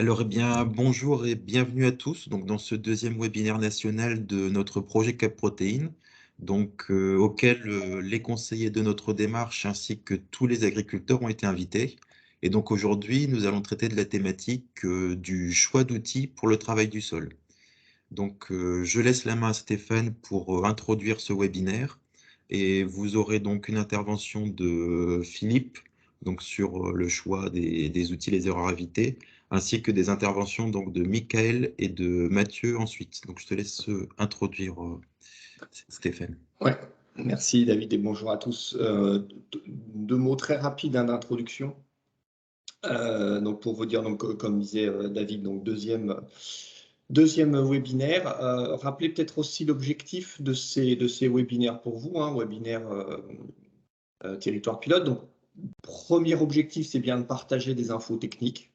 Alors, eh bien, bonjour et bienvenue à tous donc, dans ce deuxième webinaire national de notre projet Cap Protéines, auquel les conseillers de notre démarche ainsi que tous les agriculteurs ont été invités. Et donc aujourd'hui, nous allons traiter de la thématique du choix d'outils pour le travail du sol. Je laisse la main à Stéphane pour introduire ce webinaire et vous aurez donc une intervention de Philippe sur le choix des outils, les erreurs à éviter, ainsi que des interventions donc, de Michael et de Mathieu ensuite. Donc, je te laisse introduire Stéphane. Ouais, merci David et bonjour à tous. Deux mots très rapides d'introduction. Donc pour vous dire, comme disait David, donc deuxième webinaire. Rappelez peut-être aussi l'objectif de ces webinaires pour vous, webinaire territoire pilote. Donc premier objectif, c'est bien de partager des infos techniques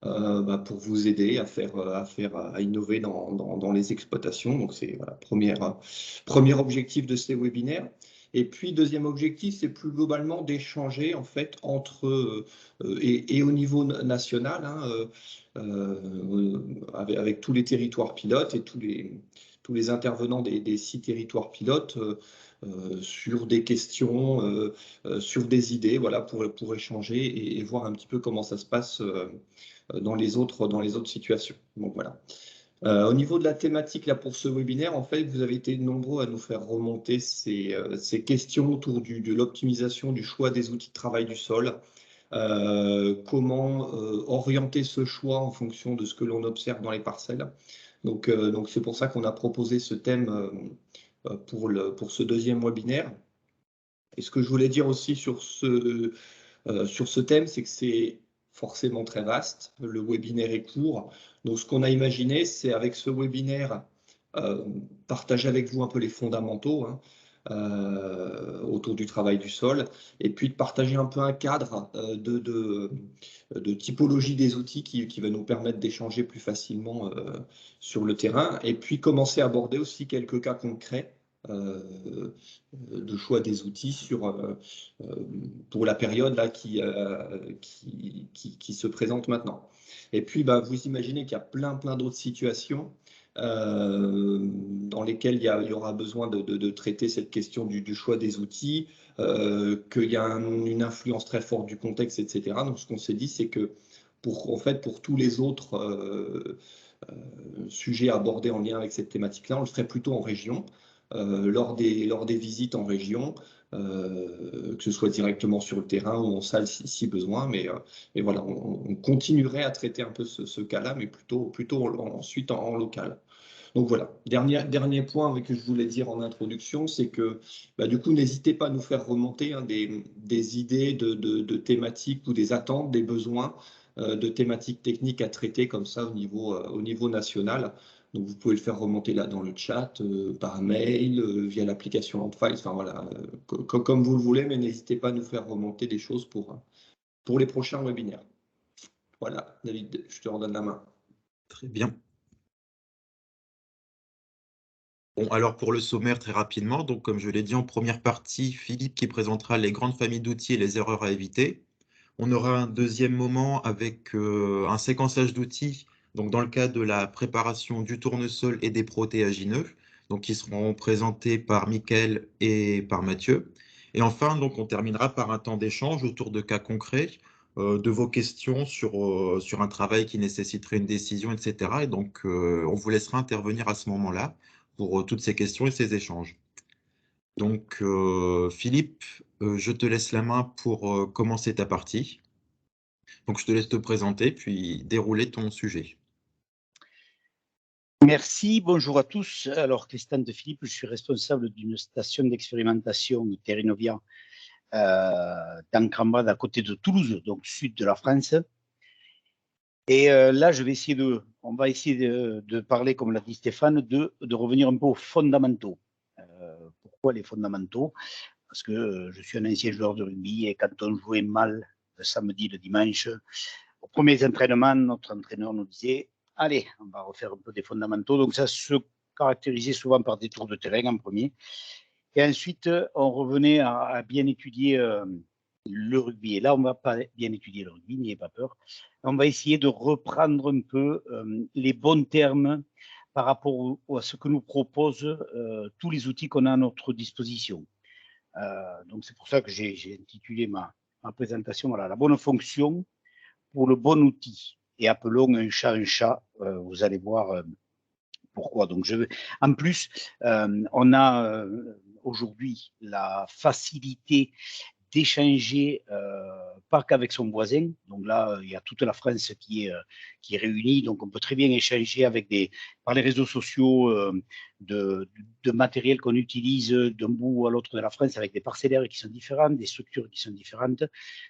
pour vous aider à innover dans les exploitations. Donc c'est voilà, premier objectif de ces webinaires. Et puis deuxième objectif, c'est plus globalement d'échanger en fait entre et au niveau national avec tous les territoires pilotes et tous les intervenants des 6 territoires pilotes sur des questions, sur des idées, voilà, pour échanger et voir un petit peu comment ça se passe dans les autres situations. Donc voilà. Au niveau de la thématique là pour ce webinaire, en fait, vous avez été nombreux à nous faire remonter ces questions autour de l'optimisation du choix des outils de travail du sol. Comment orienter ce choix en fonction de ce que l'on observe dans les parcelles. Donc c'est pour ça qu'on a proposé ce thème pour ce deuxième webinaire. Et ce que je voulais dire aussi sur ce thème, c'est que c'est forcément très vaste. Le webinaire est court. Donc, ce qu'on a imaginé, c'est avec ce webinaire, partager avec vous un peu les fondamentaux autour du travail du sol, et puis de partager un peu un cadre de typologie des outils qui va nous permettre d'échanger plus facilement sur le terrain, et puis commencer à aborder aussi quelques cas concrets de choix des outils pour la période là, qui se présente maintenant. Et puis, vous imaginez qu'il y a plein d'autres situations dans lesquelles il y aura besoin de traiter cette question du choix des outils, qu'il y a une influence très forte du contexte, etc. Donc, ce qu'on s'est dit, c'est que pour tous les autres sujets abordés en lien avec cette thématique-là, on le ferait plutôt en région. Lors des visites en région, que ce soit directement sur le terrain ou en salle si besoin. Mais voilà, on continuerait à traiter un peu ce cas-là, mais plutôt ensuite en local. Donc voilà, dernier point que je voulais dire en introduction, c'est que du coup, n'hésitez pas à nous faire remonter des idées de thématiques ou des attentes, des besoins de thématiques techniques à traiter comme ça au niveau national. Donc vous pouvez le faire remonter là dans le chat, par mail, via l'application Handfiles, enfin voilà, comme vous le voulez, mais n'hésitez pas à nous faire remonter des choses pour les prochains webinaires. Voilà, David, je te redonne la main. Très bien. Bon, alors pour le sommaire, très rapidement, donc comme je l'ai dit en première partie, Philippe qui présentera les grandes familles d'outils et les erreurs à éviter. On aura un deuxième moment avec un séquençage d'outils, donc dans le cas de la préparation du tournesol et des protéagineux, donc qui seront présentés par Mickaël et par Mathieu. Et enfin, donc on terminera par un temps d'échange autour de cas concrets, de vos questions sur un travail qui nécessiterait une décision, etc. Et donc on vous laissera intervenir à ce moment-là pour toutes ces questions et ces échanges. Donc Philippe, je te laisse la main pour commencer ta partie. Donc, je te laisse te présenter, puis dérouler ton sujet. Merci, bonjour à tous. Alors, Christian de Philippe, je suis responsable d'une station d'expérimentation de Terrinovia dans Crambade, à côté de Toulouse, donc sud de la France. Et là, on va essayer de parler, comme l'a dit Stéphane, de revenir un peu aux fondamentaux. Pourquoi les fondamentaux? Parce que je suis un ancien joueur de rugby et quand on jouait mal le samedi, le dimanche, aux premiers entraînements, notre entraîneur nous disait « Allez, on va refaire un peu des fondamentaux ». Donc ça se caractérisait souvent par des tours de terrain en premier. Et ensuite, on revenait à bien étudier le rugby. Et là, on ne va pas bien étudier le rugby, n'ayez pas peur. On va essayer de reprendre un peu les bons termes par rapport à ce que nous proposent tous les outils qu'on a à notre disposition. Donc, c'est pour ça que j'ai intitulé ma présentation, voilà, la bonne fonction pour le bon outil. Et appelons un chat, vous allez voir pourquoi. Donc, en plus, on a aujourd'hui la facilité d'échanger, pas qu'avec son voisin. Donc là, il y a toute la France qui est réunie. Donc, on peut très bien échanger par les réseaux sociaux de matériel qu'on utilise d'un bout à l'autre de la France avec des parcellaires qui sont différents, des structures qui sont différentes.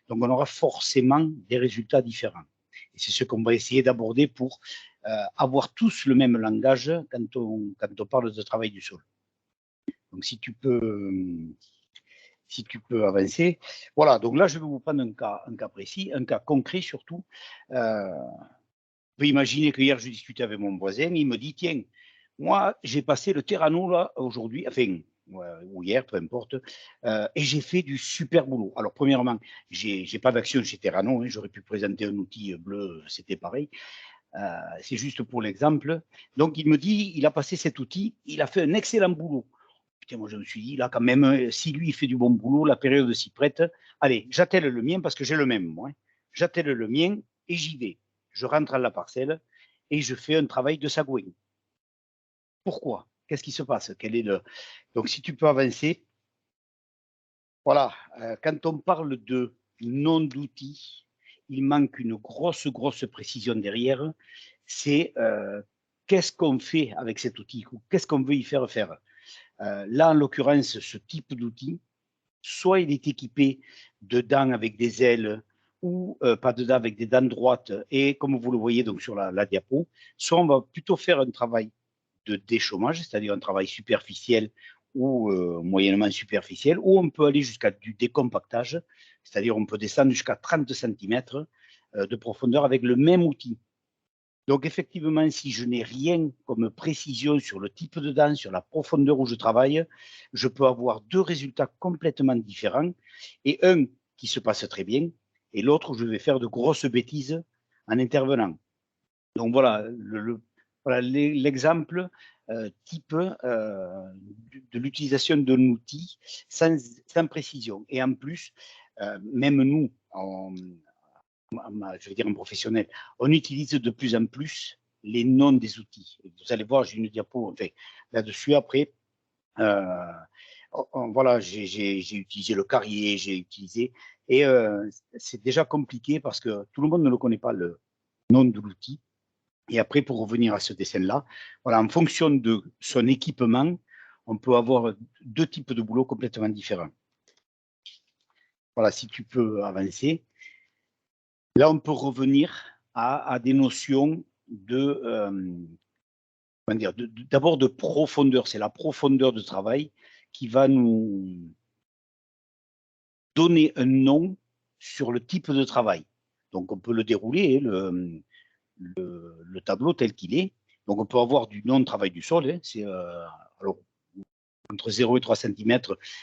Donc, on aura forcément des résultats différents. Et c'est ce qu'on va essayer d'aborder pour avoir tous le même langage quand on parle de travail du sol. Donc, si tu peux avancer. Voilà, donc là, je vais vous prendre un cas précis, un cas concret surtout. Vous pouvez imaginer que hier, je discutais avec mon voisin, il me dit, tiens, moi, j'ai passé le Terrano là aujourd'hui, enfin, ou hier, peu importe, et j'ai fait du super boulot. Alors, premièrement, j'ai pas d'action chez Terrano, hein, j'aurais pu présenter un outil bleu, c'était pareil. C'est juste pour l'exemple. Donc, il me dit, il a passé cet outil, il a fait un excellent boulot. Putain, moi, je me suis dit, là, quand même, si lui, il fait du bon boulot, la période s'y prête. Allez, j'attelle le mien parce que j'ai le même, moi. J'attelle le mien et j'y vais. Je rentre à la parcelle et je fais un travail de sagouin. Pourquoi? Qu'est-ce qui se passe? Donc, si tu peux avancer. Voilà, quand on parle de nom d'outil, il manque une grosse précision derrière. C'est qu'est-ce qu'on fait avec cet outil? Qu'est-ce qu'on veut y faire faire? Là, en l'occurrence, ce type d'outil, soit il est équipé de dents avec des ailes ou pas de dents avec des dents droites, et comme vous le voyez donc sur la diapo, soit on va plutôt faire un travail de déchômage, c'est-à-dire un travail superficiel ou moyennement superficiel, ou on peut aller jusqu'à du décompactage, c'est-à-dire on peut descendre jusqu'à 30 cm de profondeur avec le même outil. Donc, effectivement, si je n'ai rien comme précision sur le type de dent, sur la profondeur où je travaille, je peux avoir deux résultats complètement différents, et un qui se passe très bien, et l'autre où je vais faire de grosses bêtises en intervenant. Donc, voilà l'exemple type de l'utilisation d'un outil sans précision. Et en plus, même nous, je vais dire un professionnel, on utilise de plus en plus les noms des outils. Vous allez voir, j'ai une diapo enfin, là-dessus après. Voilà, j'ai utilisé le carrier, j'ai utilisé, et c'est déjà compliqué parce que tout le monde ne le connaît pas, le nom de l'outil. Et après, pour revenir à ce dessin-là, voilà, en fonction de son équipement, on peut avoir deux types de boulot complètement différents. Voilà, si tu peux avancer. Là, on peut revenir à des notions d'abord de profondeur. C'est la profondeur de travail qui va nous donner un nom sur le type de travail. Donc, on peut le dérouler, le tableau tel qu'il est. Donc, on peut avoir du non-travail du sol. Hein, c'est alors, entre 0 et 3 cm,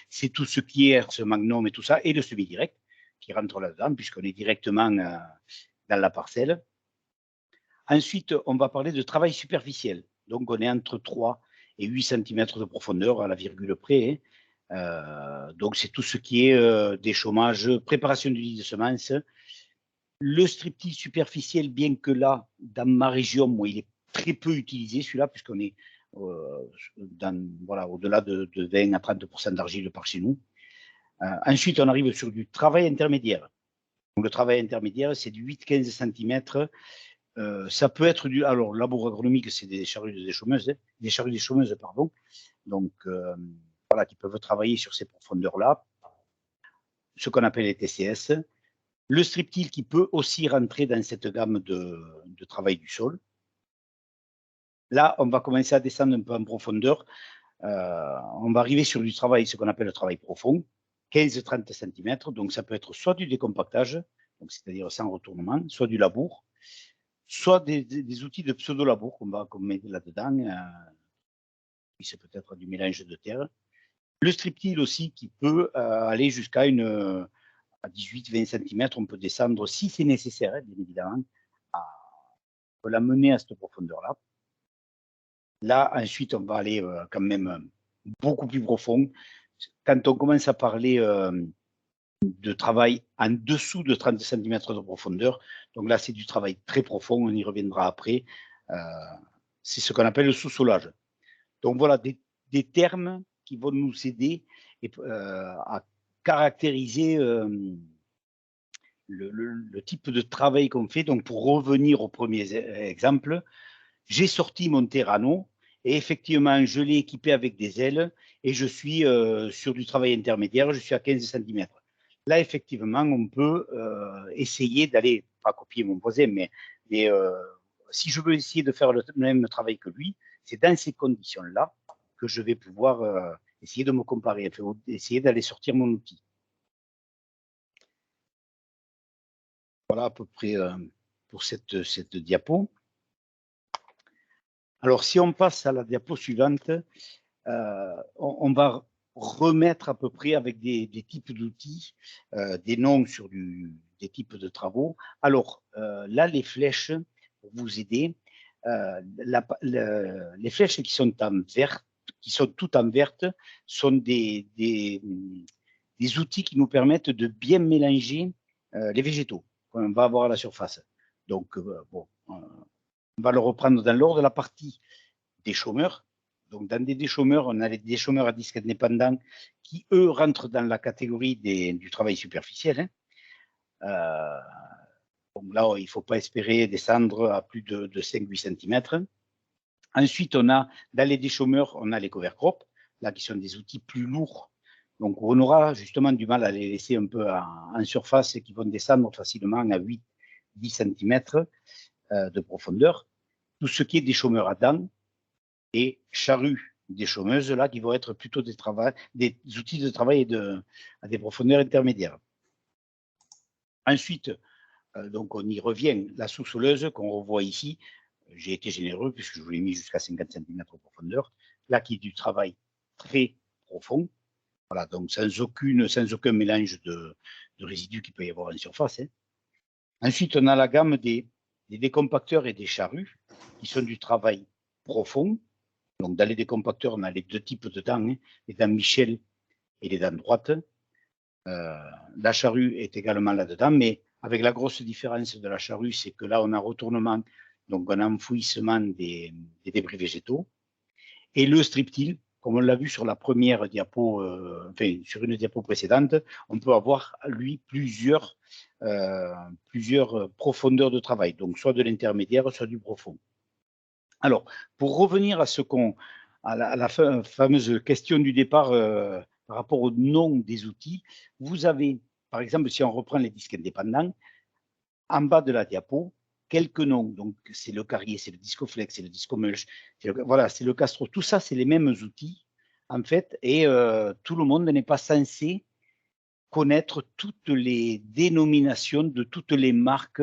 c'est tout ce qui est ce magnum et tout ça, et le semi-direct qui rentre là-dedans, puisqu'on est directement dans la parcelle. Ensuite, on va parler de travail superficiel. Donc, on est entre 3 et 8 cm de profondeur à la virgule près. Donc, c'est tout ce qui est déchômage, préparation du lit de semences. Le striptease superficiel, bien que là, dans ma région, moi, il est très peu utilisé, celui-là, puisqu'on est au-delà de 20 à 30% d'argile par chez nous. Ensuite, on arrive sur du travail intermédiaire. Donc, le travail intermédiaire, c'est du 8-15 cm. Ça peut être alors, labour agronomique, c'est des charrues déchômeuses, pardon. Donc, voilà, qui peuvent travailler sur ces profondeurs-là. Ce qu'on appelle les TCS. Le striptile qui peut aussi rentrer dans cette gamme de travail du sol. Là, on va commencer à descendre un peu en profondeur. On va arriver sur du travail, ce qu'on appelle le travail profond, 15-30 cm. Donc, ça peut être soit du décompactage, c'est-à-dire sans retournement, soit du labour, soit des outils de pseudo-labour qu'on met là-dedans. Puis c'est peut-être du mélange de terre. Le striptile aussi qui peut aller jusqu'à à 18-20 cm, on peut descendre, si c'est nécessaire, bien évidemment, on peut la mener à cette profondeur-là. Là, ensuite, on va aller quand même beaucoup plus profond. Quand on commence à parler de travail en dessous de 30 cm de profondeur, donc là, c'est du travail très profond, on y reviendra après. C'est ce qu'on appelle le sous-solage. Donc voilà, des termes qui vont nous aider à caractériser le type de travail qu'on fait. Donc pour revenir au premier exemple, j'ai sorti mon Terrano et effectivement, je l'ai équipé avec des ailes et je suis sur du travail intermédiaire, je suis à 15 cm. Là, effectivement, on peut essayer d'aller, pas copier mon voisin, mais si je veux essayer de faire le même travail que lui, c'est dans ces conditions-là que je vais pouvoir essayer de me comparer, essayer d'aller sortir mon outil. Voilà à peu près pour cette diapo. Alors, si on passe à la diapo suivante, on va remettre à peu près avec des types d'outils, des noms sur des types de travaux. Alors, là, les flèches, pour vous aider, les flèches qui sont en vert, qui sont toutes en verte, sont des outils qui nous permettent de bien mélanger les végétaux qu'on va avoir à la surface. Donc, bon, on va le reprendre dans l'ordre de la partie des chômeurs. Donc, dans des déchômeurs, on a les déchômeurs à disque indépendant qui, eux, rentrent dans la catégorie du travail superficiel. Donc là, il ne faut pas espérer descendre à plus de 5-8 cm. Ensuite, on a, dans les déchômeurs, on a les cover crops, là, qui sont des outils plus lourds. Donc, on aura justement du mal à les laisser un peu en surface et qui vont descendre facilement à 8-10 cm de profondeur. Tout ce qui est déchômeurs à dents et charrues déchaumeuses, là, qui vont être plutôt des outils de travail à des profondeurs intermédiaires. Ensuite, donc on y revient, la sous-soleuse qu'on revoit ici, j'ai été généreux puisque je vous l'ai mis jusqu'à 50 cm de profondeur, là qui est du travail très profond, voilà, donc sans aucun mélange de résidus qu'il peut y avoir en surface. Hein. Ensuite, on a la gamme des décompacteurs et des charrues qui sont du travail profond. Donc dans les décompacteurs, on a les deux types de dents, hein, les dents Michel et les dents droites. La charrue est également là-dedans, mais avec la grosse différence de la charrue, c'est que là, on a retournement, donc un enfouissement des débris végétaux. Et le strip-till, comme on l'a vu sur la première diapo, enfin, sur une diapo précédente, on peut avoir, lui, plusieurs profondeurs de travail, donc soit de l'intermédiaire, soit du profond. Alors, pour revenir à la fameuse question du départ par rapport au nom des outils, vous avez, par exemple, si on reprend les disques indépendants, en bas de la diapo, quelques noms. Donc, c'est le Carrier, c'est le Discoflex, c'est le Discomulch, voilà, c'est le Castro. Tout ça, c'est les mêmes outils, en fait, et tout le monde n'est pas censé connaître toutes les dénominations de toutes les marques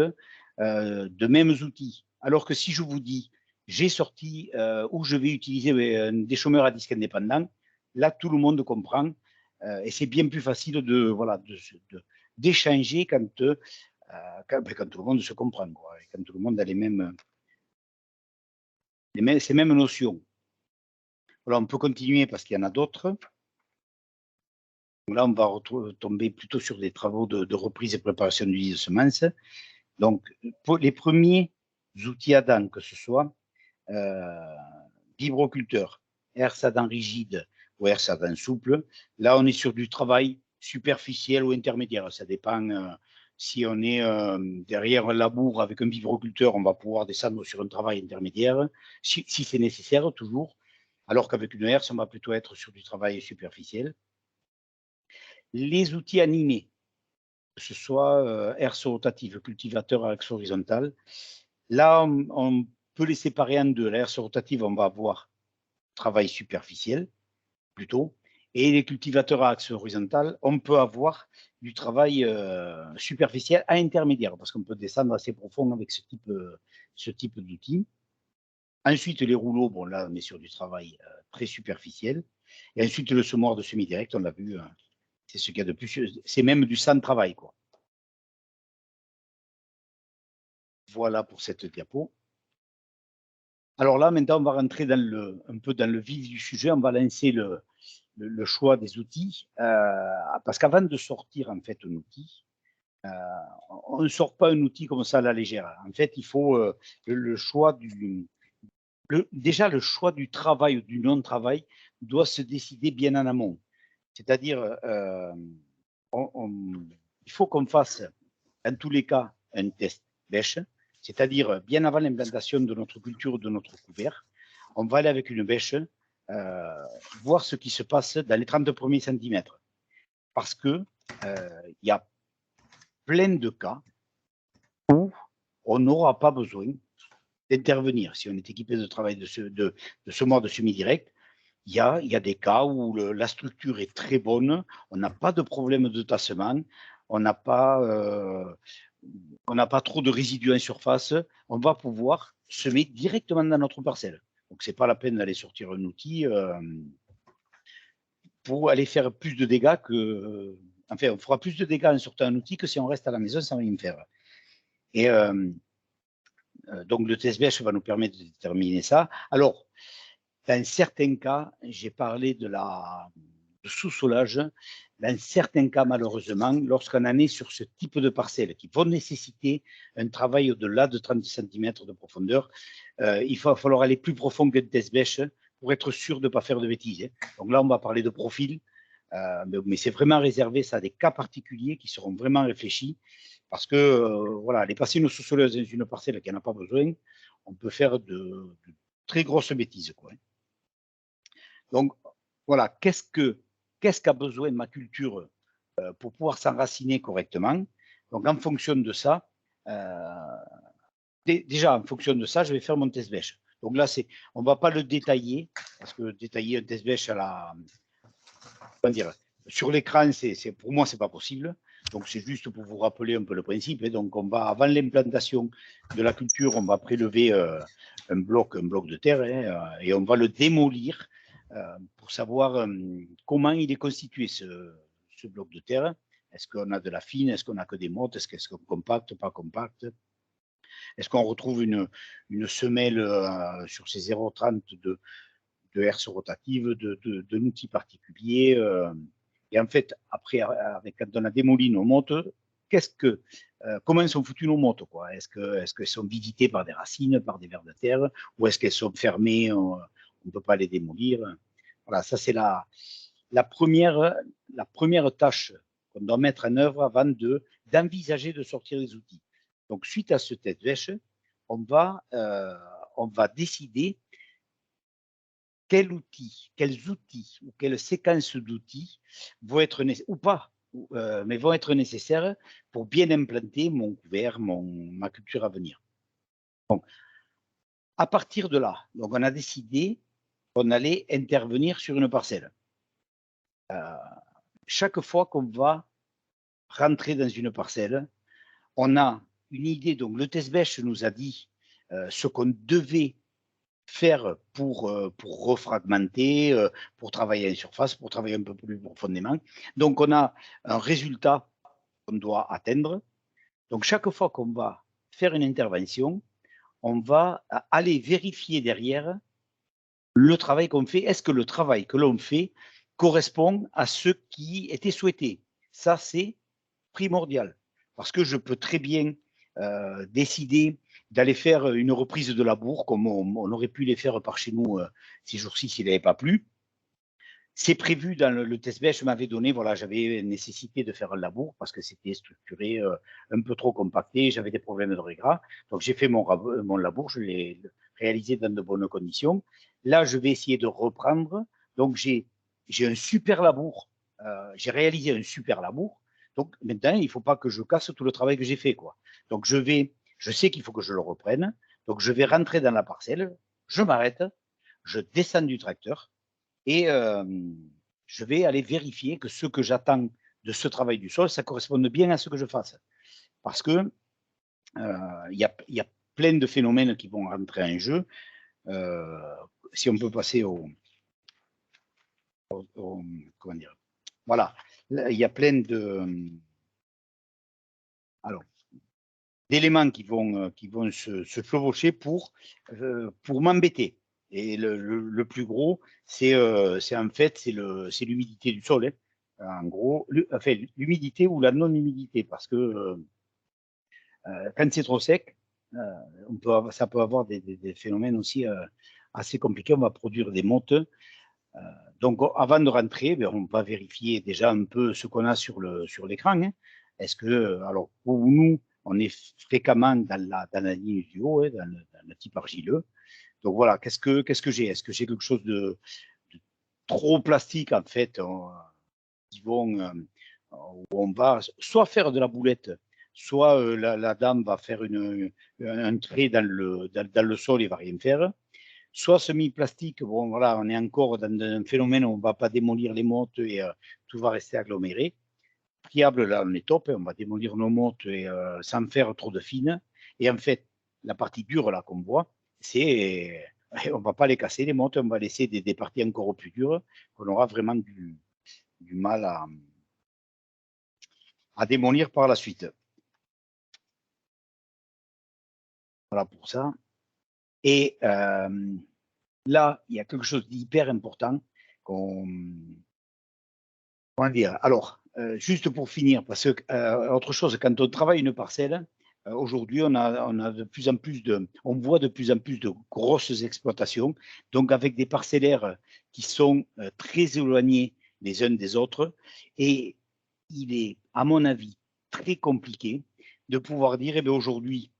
de mêmes outils. Alors que si je vous dis, j'ai sorti ou je vais utiliser des chômeurs à disque indépendant, là, tout le monde comprend et c'est bien plus facile d'échanger quand tout le monde se comprend, quoi, et quand tout le monde a ces mêmes notions. Voilà, on peut continuer parce qu'il y en a d'autres. Là, on va tomber plutôt sur des travaux de reprise et préparation d'huile de semences. Donc, pour les premiers outils à dents, que ce soit vibroculteur, herse à dents rigide ou herse à dents souple, là, on est sur du travail superficiel ou intermédiaire. Ça dépend. Si on est derrière un labour avec un vibroculteur, on va pouvoir descendre sur un travail intermédiaire, si c'est nécessaire, toujours. Alors qu'avec une herse, on va plutôt être sur du travail superficiel. Les outils animés, que ce soit herse rotative, cultivateur à axe horizontal. Là, on peut les séparer en deux. La herse rotative, on va avoir travail superficiel, plutôt. Et les cultivateurs à axe horizontal, on peut avoir du travail superficiel à intermédiaire, parce qu'on peut descendre assez profond avec ce type d'outils. Ensuite, les rouleaux, bon là, on est sur du travail très superficiel. Et ensuite, le semoir de semi-direct, on l'a vu, C'est ce qu'il y a de plus, c'est même du sang de travail, quoi. Voilà pour cette diapo. Alors là, maintenant, on va rentrer un peu dans le vif du sujet. On va lancer le choix des outils. Parce qu'avant de sortir, en fait, un outil, on ne sort pas un outil comme ça à la légère. En fait, il faut le choix déjà, le choix du travail ou du non-travail doit se décider bien en amont. C'est-à-dire, il faut qu'on fasse, dans tous les cas, un test bêche, c'est-à-dire bien avant l'implantation de notre culture, de notre couvert. On va aller avec une bêche, voir ce qui se passe dans les 30 premiers centimètres. Parce qu'il y a plein de cas où on n'aura pas besoin d'intervenir. Si on est équipé de travail de ce mode semi-direct, il y a des cas où la structure est très bonne, on n'a pas de problème de tassement, on n'a pas trop de résidus en surface, on va pouvoir semer directement dans notre parcelle. Donc, ce n'est pas la peine d'aller sortir un outil pour aller faire plus de dégâts que... Enfin, on fera plus de dégâts en sortant un outil que si on reste à la maison sans rien faire. Et donc, le test bêche va nous permettre de déterminer ça. Alors, dans certains cas, j'ai parlé de sous-solage. Dans certains cas, malheureusement, lorsqu'on en est sur ce type de parcelles qui vont nécessiter un travail au-delà de 30 cm de profondeur, il va falloir aller plus profond que le test bêche pour être sûr de ne pas faire de bêtises. Donc là, on va parler de profil, mais c'est vraiment réservé ça à des cas particuliers qui seront vraiment réfléchis parce que, voilà, aller passer une sous-soleuse dans une parcelle qui n'en a pas besoin, on peut faire de très grosses bêtises, quoi. Donc, voilà, qu'est-ce qu'a besoin ma culture pour pouvoir s'enraciner correctement? Donc, en fonction de ça, déjà, en fonction de ça, je vais faire mon test bêche. Donc là, on ne va pas le détailler, parce que détailler un test bêche sur l'écran, pour moi, ce n'est pas possible. Donc, c'est juste pour vous rappeler un peu le principe. Donc, avant l'implantation de la culture, on va prélever un bloc de terre et on va le démolir pour savoir comment il est constitué, ce bloc de terre. Est-ce qu'on a de la fine? Est-ce qu'on a que des mottes? Est-ce qu'on compacte, pas compacte? Est-ce qu'on retrouve une semelle sur ces 0,30 de herse rotative, d'un outil particulier et en fait, après, quand on a démoli nos mottes, comment sont foutues nos mottes, quoi? Est-ce qu'elles sont visitées par des racines, par des vers de terre, ou est-ce qu'elles sont fermées, on ne peut pas les démolir? Voilà, ça c'est la première tâche qu'on doit mettre en œuvre avant d'envisager de sortir les outils. Donc, suite à ce test bêche, on va décider quels outils ou quelles séquences d'outils vont être ou pas, mais vont être nécessaires pour bien implanter mon couvert, ma culture à venir. Donc, à partir de là, donc on a décidé qu'on allait intervenir sur une parcelle. Chaque fois qu'on va rentrer dans une parcelle, on a une idée. Donc, le test bêche nous a dit ce qu'on devait faire pour refragmenter, pour travailler en surface, pour travailler un peu plus profondément. Donc, on a un résultat qu'on doit atteindre. Donc, chaque fois qu'on va faire une intervention, on va aller vérifier derrière le travail qu'on fait. Est-ce que le travail que l'on fait correspond à ce qui était souhaité? Ça, c'est primordial. Parce que je peux très bien décider d'aller faire une reprise de labour, comme on aurait pu les faire par chez nous ces jours-ci s'il n'avait pas plu. C'est prévu dans le test bêche, je m'avais donné, voilà, j'avais nécessité de faire un labour parce que c'était structuré un peu trop compacté, j'avais des problèmes de régras. Donc j'ai fait mon labour, je l'ai réalisé dans de bonnes conditions. Là, je vais essayer de reprendre. Donc j'ai un super labour, j'ai réalisé un super labour. Donc maintenant, il ne faut pas que je casse tout le travail que j'ai fait, quoi. Donc je sais qu'il faut que je le reprenne. Donc je vais rentrer dans la parcelle, je m'arrête, je descends du tracteur et je vais aller vérifier que ce que j'attends de ce travail du sol, ça corresponde bien à ce que je fasse. Parce que il y a plein de phénomènes qui vont rentrer en jeu. Si on peut passer comment dire. Voilà. il y a plein d'éléments qui vont se chevaucher pour m'embêter. Et le plus gros, c'est en fait c'est l'humidité du sol. En gros, enfin, l'humidité ou la non-humidité, parce que quand c'est trop sec, ça peut avoir des phénomènes aussi assez compliqués. On va produire des mottes. Donc, avant de rentrer, on va vérifier déjà un peu ce qu'on a sur l'écran. Est-ce que, alors, pour nous, on est fréquemment dans la ligne du haut, dans le type argileux. Donc voilà, qu'est-ce que j'ai? Est-ce que j'ai quelque chose de trop plastique, en fait, où on va soit faire de la boulette, soit la dame va faire un trait dans le sol et va rien faire. Soit semi-plastique, bon voilà, on est encore dans un phénomène où on ne va pas démolir les mottes et tout va rester aggloméré. Pliable, là, on est top, on va démolir nos mottes et, sans faire trop de fines. Et en fait, la partie dure là qu'on voit, on ne va pas les casser, les mottes, on va laisser des parties encore plus dures qu'on aura vraiment du mal à démolir par la suite. Voilà pour ça. Et là, il y a quelque chose d'hyper important comment dire. Alors, juste pour finir, parce que autre chose, quand on travaille une parcelle, aujourd'hui, on a de plus en plus on voit de plus en plus de grosses exploitations, donc avec des parcellaires qui sont très éloignés les uns des autres, et il est, à mon avis, très compliqué de pouvoir dire, eh bien, aujourd'hui,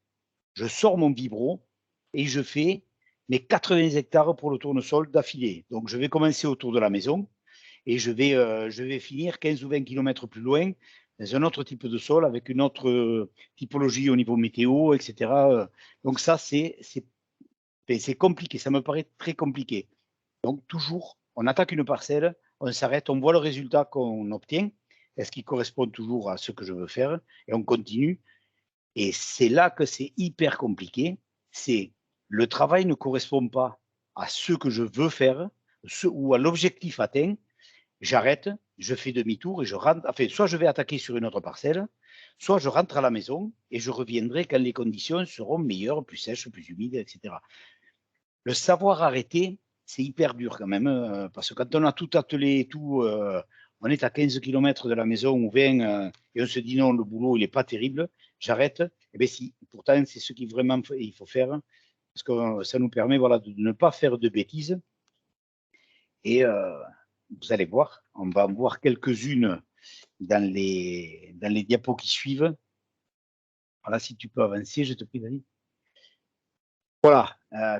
je sors mon vibro et je fais mes 80 hectares pour le tournesol d'affilée. Donc, je vais commencer autour de la maison et je vais finir 15 ou 20 km plus loin dans un autre type de sol avec une autre typologie au niveau météo, etc. Donc, ça, c'est compliqué. Ça me paraît très compliqué. Donc, toujours, on attaque une parcelle, on s'arrête, on voit le résultat qu'on obtient. Est-ce qu'il correspond toujours à ce que je veux faire? Et on continue. Et c'est là que c'est hyper compliqué. C'est le travail ne correspond pas à ce que je veux faire ou à l'objectif atteint. J'arrête, je fais demi-tour et je rentre. Enfin, soit je vais attaquer sur une autre parcelle, soit je rentre à la maison et je reviendrai quand les conditions seront meilleures, plus sèches, plus humides, etc. Le savoir arrêter, c'est hyper dur quand même, parce que quand on a tout attelé et tout, on est à 15 km de la maison ou 20, et on se dit non, le boulot, il n'est pas terrible, j'arrête. Eh bien si, pourtant, c'est ce qu'il vraiment il faut faire, parce que ça nous permet voilà, de ne pas faire de bêtises. Et vous allez voir, on va en voir quelques-unes dans les diapos qui suivent. Voilà, si tu peux avancer, je te prie, Dani. Voilà,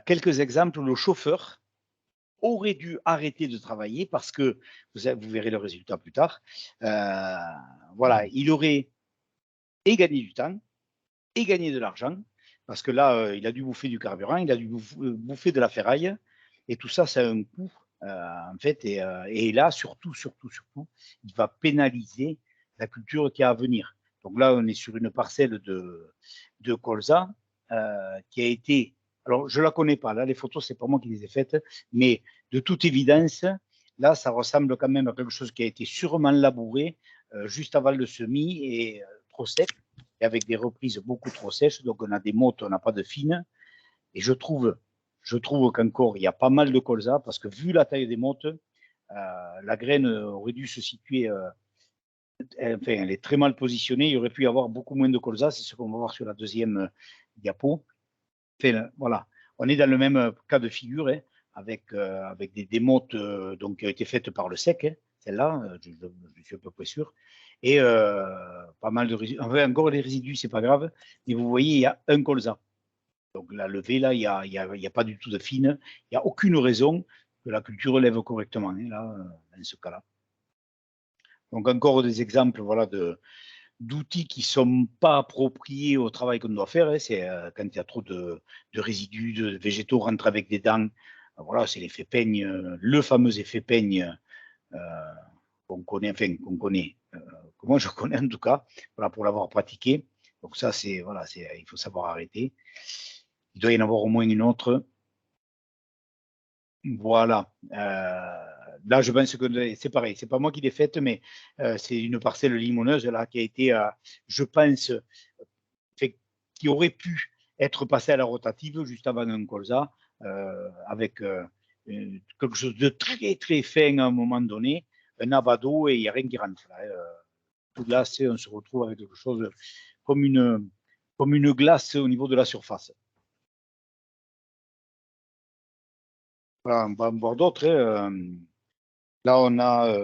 quelques exemples où le chauffeur aurait dû arrêter de travailler parce que, vous verrez le résultat plus tard, voilà, il aurait et gagné du temps et gagné de l'argent, parce que là, il a dû bouffer du carburant, il a dû bouffer de la ferraille, et tout ça, ça a un coût, en fait, et là, surtout, il va pénaliser la culture qui a à venir. Donc là, on est sur une parcelle de colza qui a été... Alors, je ne la connais pas, là, les photos, ce n'est pas moi qui les ai faites, mais de toute évidence, là, ça ressemble quand même à quelque chose qui a été sûrement labouré juste avant le semis et trop sec, et avec des reprises beaucoup trop sèches. Donc, on a des mottes, on n'a pas de fines. Et je trouve qu'encore, il y a pas mal de colza, parce que vu la taille des mottes, la graine aurait dû se situer... enfin, elle est très mal positionnée. Il y aurait pu y avoir beaucoup moins de colza. C'est ce qu'on va voir sur la deuxième diapo. Enfin, voilà, on est dans le même cas de figure, hein, avec des mottes donc, qui ont été faites par le sec, hein, celle-là, je suis à peu près sûr, et pas mal de résidus. Enfin, encore les résidus, c'est pas grave, mais vous voyez, il y a un colza. Donc la levée, là, il n'y a pas du tout de fine, il n'y a aucune raison que la culture lève correctement, hein, là, dans ce cas-là. Donc encore des exemples voilà, d'outils qui ne sont pas appropriés au travail qu'on doit faire. Hein. C'est quand il y a trop de résidus, de végétaux rentrent avec des dents. Voilà, c'est l'effet peigne, le fameux effet peigne qu'on connaît, enfin qu'on connaît, que moi je connais en tout cas, voilà, pour l'avoir pratiqué. Donc ça, voilà, il faut savoir arrêter. Il doit y en avoir au moins une autre. Voilà. là, je pense que c'est pareil. C'est pas moi qui l'ai faite, mais c'est une parcelle limoneuse là qui a été, je pense, qui aurait pu être passée à la rotative juste avant un colza, avec quelque chose de très très fin à un moment donné, un abat d'eau et il n'y a rien qui rentre. Tout là, on se retrouve avec quelque chose comme une glace au niveau de la surface. Voilà, on va en voir d'autres. Là, on a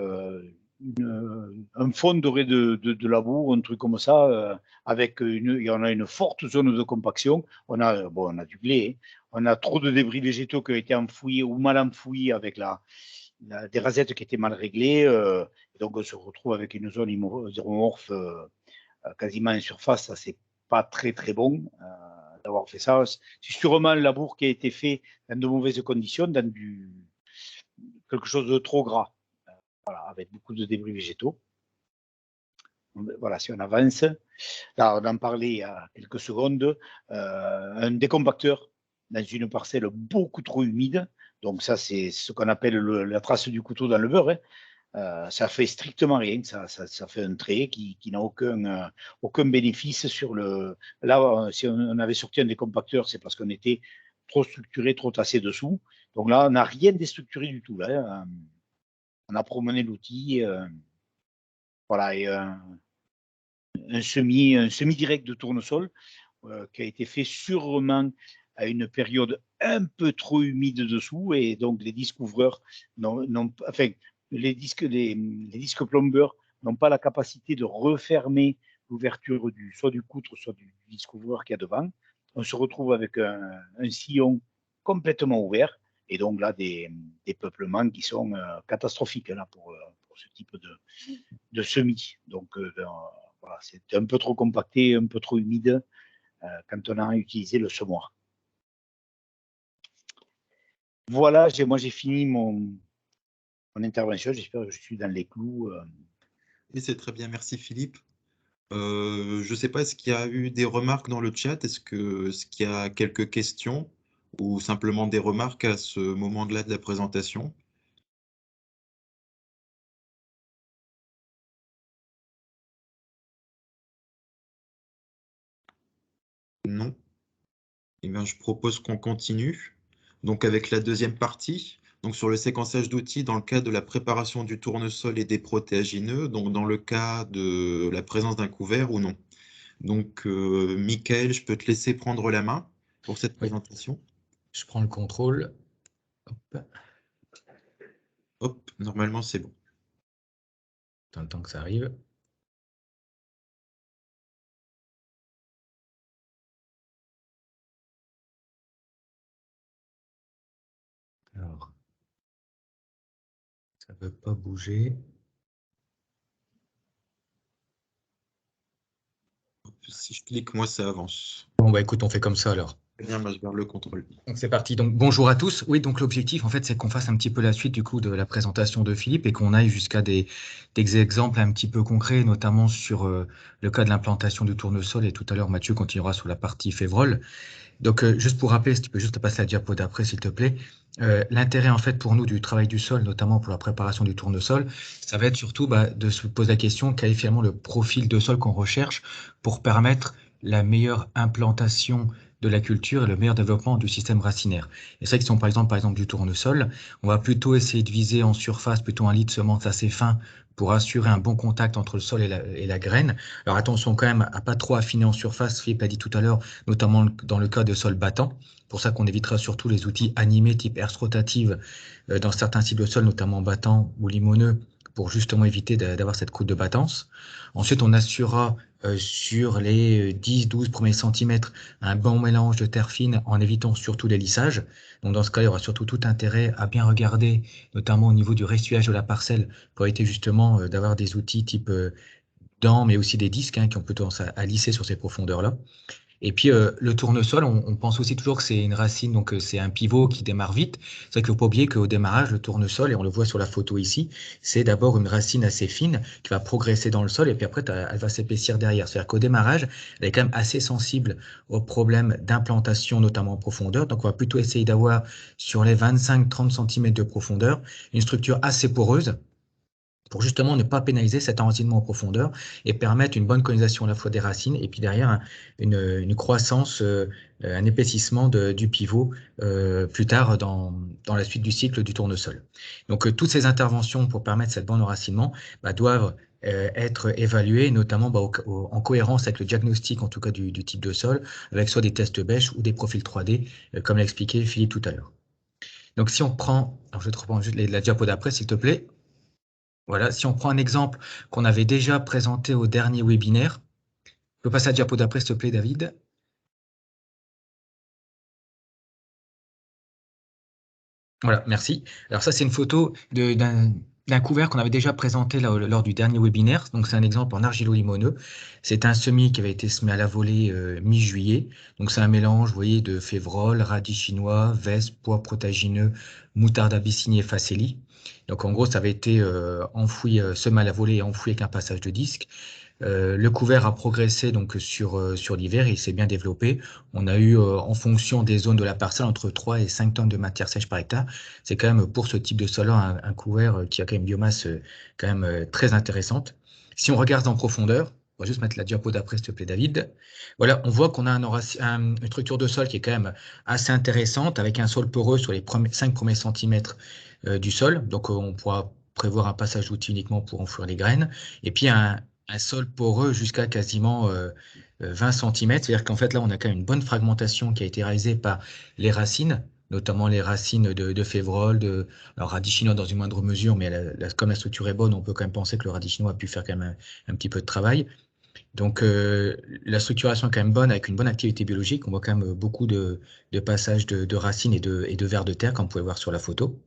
un fond doré de labour, un truc comme ça, avec on a une forte zone de compaction. On a du blé, on a trop de débris végétaux qui ont été enfouis ou mal enfouis avec des rasettes qui étaient mal réglées. Et donc, on se retrouve avec une zone hydromorphe quasiment en surface. Ça, c'est pas très, très bon d'avoir fait ça. C'est sûrement le labour qui a été fait dans de mauvaises conditions, dans quelque chose de trop gras. Voilà, avec beaucoup de débris végétaux. Voilà, si on avance, là, on en parlait il y a quelques secondes, un décompacteur dans une parcelle beaucoup trop humide. Donc ça, c'est ce qu'on appelle la trace du couteau dans le beurre. Ça fait strictement rien. Ça fait un trait qui n'a aucun bénéfice sur le. Là, si on avait sorti un décompacteur, c'est parce qu'on était trop structuré, trop tassé dessous. Donc là, on n'a rien déstructuré du tout. Là, on a promené l'outil, voilà, et un semi-direct de tournesol qui a été fait sûrement à une période un peu trop humide dessous, et donc les disques ouvreurs, enfin, les disques plombeurs n'ont pas la capacité de refermer l'ouverture soit du coutre, soit du disque ouvreur qu'il y a devant. On se retrouve avec un sillon complètement ouvert, et donc là, des peuplements qui sont catastrophiques là, pour ce type de semis. Donc, voilà, c'est un peu trop compacté, un peu trop humide quand on a utilisé le semoir. Voilà, moi j'ai fini mon intervention. J'espère que je suis dans les clous. Et c'est très bien, merci Philippe. Je ne sais pas, est-ce qu'il y a eu des remarques dans le chat? Est-ce qu'il y a quelques questions ou simplement des remarques à ce moment-là de la présentation? Non. Eh bien, je propose qu'on continue. Donc avec la deuxième partie, donc sur le séquençage d'outils dans le cas de la préparation du tournesol et des protéagineux, donc dans le cas de la présence d'un couvert ou non. Donc, Michael, je peux te laisser prendre la main pour cette présentation. Je prends le contrôle. Hop. Hop, normalement c'est bon. Dans le temps que ça arrive. Alors, ça ne veut pas bouger. Si je clique, moi, ça avance. Bon, bah écoute, on fait comme ça alors. Bien, moi, je garde le contrôle. Donc c'est parti. Donc bonjour à tous. Oui, donc l'objectif en fait, c'est qu'on fasse un petit peu la suite du coup de la présentation de Philippe et qu'on aille jusqu'à des exemples un petit peu concrets, notamment sur le cas de l'implantation du tournesol. Et tout à l'heure, Mathieu continuera sur la partie févrole. Donc juste pour rappeler, si tu peux juste passer la diapo d'après, s'il te plaît. L'intérêt en fait pour nous du travail du sol, notamment pour la préparation du tournesol, ça va être surtout de se poser la question quel est finalement le profil de sol qu'on recherche pour permettre la meilleure implantation de la culture et le meilleur développement du système racinaire. Et c'est vrai que si on par exemple du tournesol, on va plutôt essayer de viser en surface plutôt un lit de semences assez fin pour assurer un bon contact entre le sol et la graine. Alors attention quand même à pas trop affiner en surface, Philippe l'a dit tout à l'heure, notamment dans le cas de sol battant. Pour ça qu'on évitera surtout les outils animés type herse rotative dans certains types de sols, notamment battant ou limoneux, pour justement éviter d'avoir cette croûte de battance. Ensuite, on assurera sur les 10-12 premiers centimètres un bon mélange de terre fine en évitant surtout les lissages. Donc dans ce cas, il y aura surtout tout intérêt à bien regarder, notamment au niveau du restuyage de la parcelle, pour éviter justement d'avoir des outils type dents, mais aussi des disques qui ont plutôt tendance à lisser sur ces profondeurs-là. Et puis le tournesol, on pense aussi toujours que c'est une racine, donc c'est un pivot qui démarre vite. C'est vrai qu'il ne faut pas oublier qu'au démarrage, le tournesol, et on le voit sur la photo ici, c'est d'abord une racine assez fine qui va progresser dans le sol et puis après, elle va s'épaissir derrière. C'est-à-dire qu'au démarrage, elle est quand même assez sensible aux problèmes d'implantation, notamment en profondeur. Donc on va plutôt essayer d'avoir sur les 25-30 cm de profondeur une structure assez poreuse, pour justement ne pas pénaliser cet enracinement en profondeur et permettre une bonne colonisation à la fois des racines et puis derrière une croissance, un épaississement du pivot plus tard dans la suite du cycle du tournesol. Donc toutes ces interventions pour permettre cette bonne enracinement doivent être évaluées, notamment en cohérence avec le diagnostic, en tout cas du type de sol, avec soit des tests bêches ou des profils 3D, comme l'a expliqué Philippe tout à l'heure. Donc si on prend, alors je vais te reprendre juste la diapo d'après, s'il te plaît. Voilà, si on prend un exemple qu'on avait déjà présenté au dernier webinaire, je peux passer à la diapo d'après, s'il te plaît, David. Voilà, merci. Alors ça, c'est une photo d'un couvert qu'on avait déjà présenté lors du dernier webinaire. Donc, c'est un exemple en argilo-limoneux. C'est un semis qui avait été semé à la volée mi-juillet. Donc, c'est un mélange, vous voyez, de févrole, radis chinois, vespe, pois protagineux, moutarde abyssinie et facélie. Donc, en gros, ça avait été enfoui, semé à la volée et enfoui avec un passage de disque. Le couvert a progressé donc sur l'hiver et il s'est bien développé. On a eu, en fonction des zones de la parcelle, entre 3 et 5 tonnes de matière sèche par hectare. C'est quand même, pour ce type de sol-là, un couvert qui a quand même une biomasse quand même très intéressante. Si on regarde en profondeur, on va juste mettre la diapo d'après, s'il te plaît, David. Voilà, on voit qu'on a une structure de sol qui est quand même assez intéressante, avec un sol poreux sur les 5 premiers centimètres du sol. Donc, on pourra prévoir un passage d'outil uniquement pour enfouir les graines. Et puis, un sol poreux jusqu'à quasiment 20 cm. C'est-à-dire qu'en fait, là, on a quand même une bonne fragmentation qui a été réalisée par les racines, notamment les racines de févrole, alors radis chinois dans une moindre mesure, mais comme la structure est bonne, on peut quand même penser que le radis chinois a pu faire quand même un petit peu de travail. Donc, la structuration est quand même bonne, avec une bonne activité biologique. On voit quand même beaucoup de passages de racines et de vers de terre, comme vous pouvez voir sur la photo.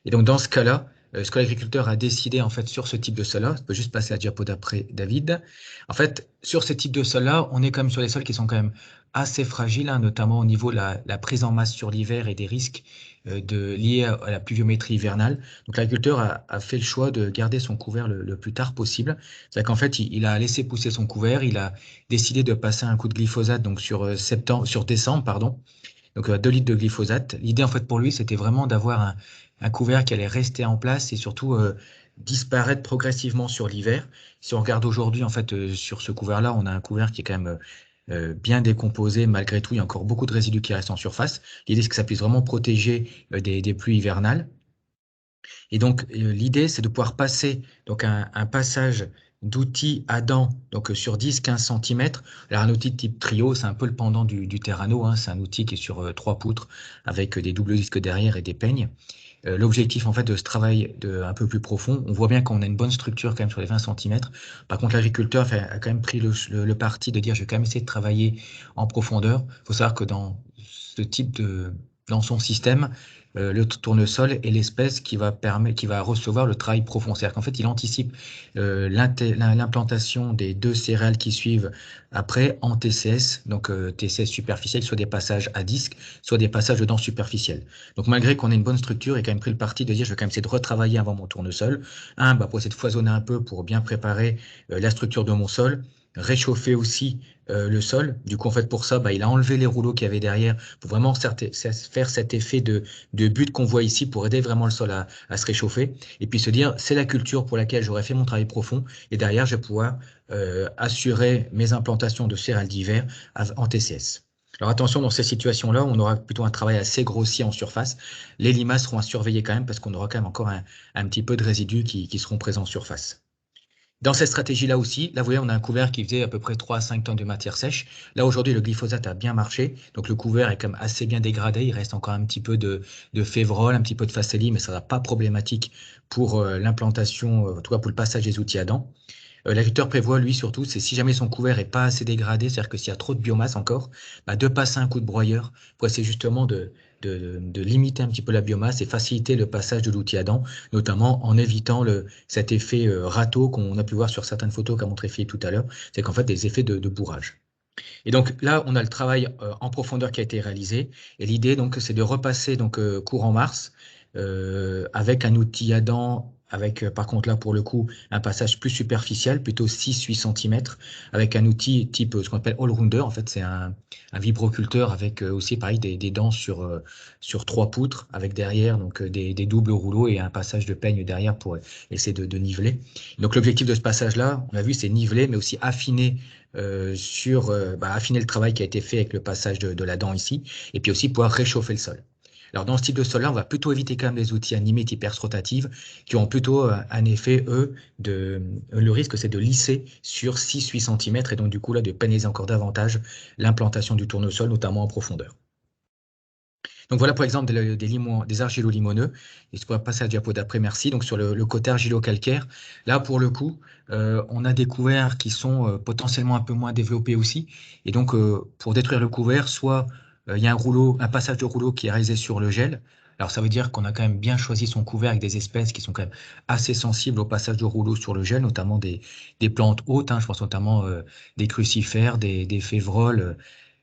Et donc, dans ce cas-là, ce que l'agriculteur a décidé en fait sur ce type de sol-là, je peux juste passer à la diapo d'après, David. En fait, sur ce type de sol-là, on est quand même sur les sols qui sont quand même assez fragiles, hein, notamment au niveau de la prise en masse sur l'hiver et des risques liés à la pluviométrie hivernale. Donc l'agriculteur a fait le choix de garder son couvert le plus tard possible. C'est-à-dire qu'en fait, il a laissé pousser son couvert, il a décidé de passer un coup de glyphosate donc sur décembre, pardon. Donc 2 litres de glyphosate. L'idée en fait pour lui, c'était vraiment d'avoir un couvert qui allait rester en place et surtout disparaître progressivement sur l'hiver. Si on regarde aujourd'hui, en fait, sur ce couvert-là, on a un couvert qui est quand même bien décomposé. Malgré tout, il y a encore beaucoup de résidus qui restent en surface. L'idée, c'est que ça puisse vraiment protéger des pluies hivernales. Et donc, l'idée, c'est de pouvoir passer donc un passage d'outils à dents donc sur 10-15 cm. Alors, un outil de type trio, c'est un peu le pendant du Terrano, hein. C'est un outil qui est sur 3 poutres avec des doubles disques derrière et des peignes. L'objectif en fait de ce travail un peu plus profond, on voit bien qu'on a une bonne structure quand même sur les 20 cm. Par contre, l'agriculteur a quand même pris le parti de dire je vais quand même essayer de travailler en profondeur. Il faut savoir que dans son système, le tournesol est l'espèce qui va recevoir le travail profond. C'est-à-dire qu'en fait, il anticipe l'implantation des 2 céréales qui suivent après en TCS, donc TCS superficiel, soit des passages à disque, soit des passages de dents superficielles. Donc malgré qu'on ait une bonne structure, il a quand même pris le parti de dire je vais quand même essayer de retravailler avant mon tournesol. Pour essayer de foisonner un peu pour bien préparer la structure de mon sol, réchauffer aussi le sol. Du coup, en fait, pour ça, il a enlevé les rouleaux qu'il y avait derrière pour vraiment faire cet effet de butte qu'on voit ici pour aider vraiment le sol à se réchauffer. Et puis se dire, c'est la culture pour laquelle j'aurais fait mon travail profond. Et derrière, je vais pouvoir assurer mes implantations de céréales d'hiver en TCS. Alors attention, dans ces situations-là, on aura plutôt un travail assez grossier en surface. Les limaces seront à surveiller quand même parce qu'on aura quand même encore un petit peu de résidus qui seront présents en surface. Dans cette stratégie-là aussi, là, vous voyez, on a un couvert qui faisait à peu près 3 à 5 tonnes de matière sèche. Là, aujourd'hui, le glyphosate a bien marché. Donc, le couvert est quand même assez bien dégradé. Il reste encore un petit peu de févrole, un petit peu de facélie, mais ça ne sera pas problématique pour l'implantation, en tout cas pour le passage des outils à dents. L'agriculteur prévoit, lui, surtout, c'est si jamais son couvert n'est pas assez dégradé, c'est-à-dire que s'il y a trop de biomasse encore, de passer un coup de broyeur pour essayer justement de limiter un petit peu la biomasse et faciliter le passage de l'outil à dents, notamment en évitant cet effet râteau qu'on a pu voir sur certaines photos qu'a montré Philippe tout à l'heure, c'est qu'en fait des effets de bourrage. Et donc là, on a le travail en profondeur qui a été réalisé. Et l'idée, donc, c'est de repasser donc, courant Mars avec un outil Adam, avec par contre là, pour le coup, un passage plus superficiel, plutôt 6-8 cm, avec un outil type ce qu'on appelle all-rounder. En fait, c'est un vibroculteur avec aussi, pareil, des dents sur 3 poutres, avec derrière donc, des doubles rouleaux et un passage de peigne derrière pour essayer de niveler. Donc l'objectif de ce passage-là, on a vu, c'est niveler, mais aussi affiner affiner le travail qui a été fait avec le passage de la dent ici, et puis aussi pouvoir réchauffer le sol. Alors dans ce type de sol-là, on va plutôt éviter quand même les outils animés type herse rotative, qui ont plutôt un effet, eux, le risque c'est de lisser sur 6-8 cm, et donc du coup là de pénaliser encore davantage l'implantation du tournesol, notamment en profondeur. Donc voilà pour exemple des argilo-limoneux. Et je pourrais passer à la diapo d'après, merci. Donc sur le côté argilo-calcaire, là pour le coup, on a des couverts qui sont potentiellement un peu moins développés aussi. Et donc pour détruire le couvert, soit il y a un passage de rouleau qui est réalisé sur le gel. Alors ça veut dire qu'on a quand même bien choisi son couvert avec des espèces qui sont quand même assez sensibles au passage de rouleau sur le gel, notamment des plantes hautes, hein, je pense notamment des crucifères, des févroles,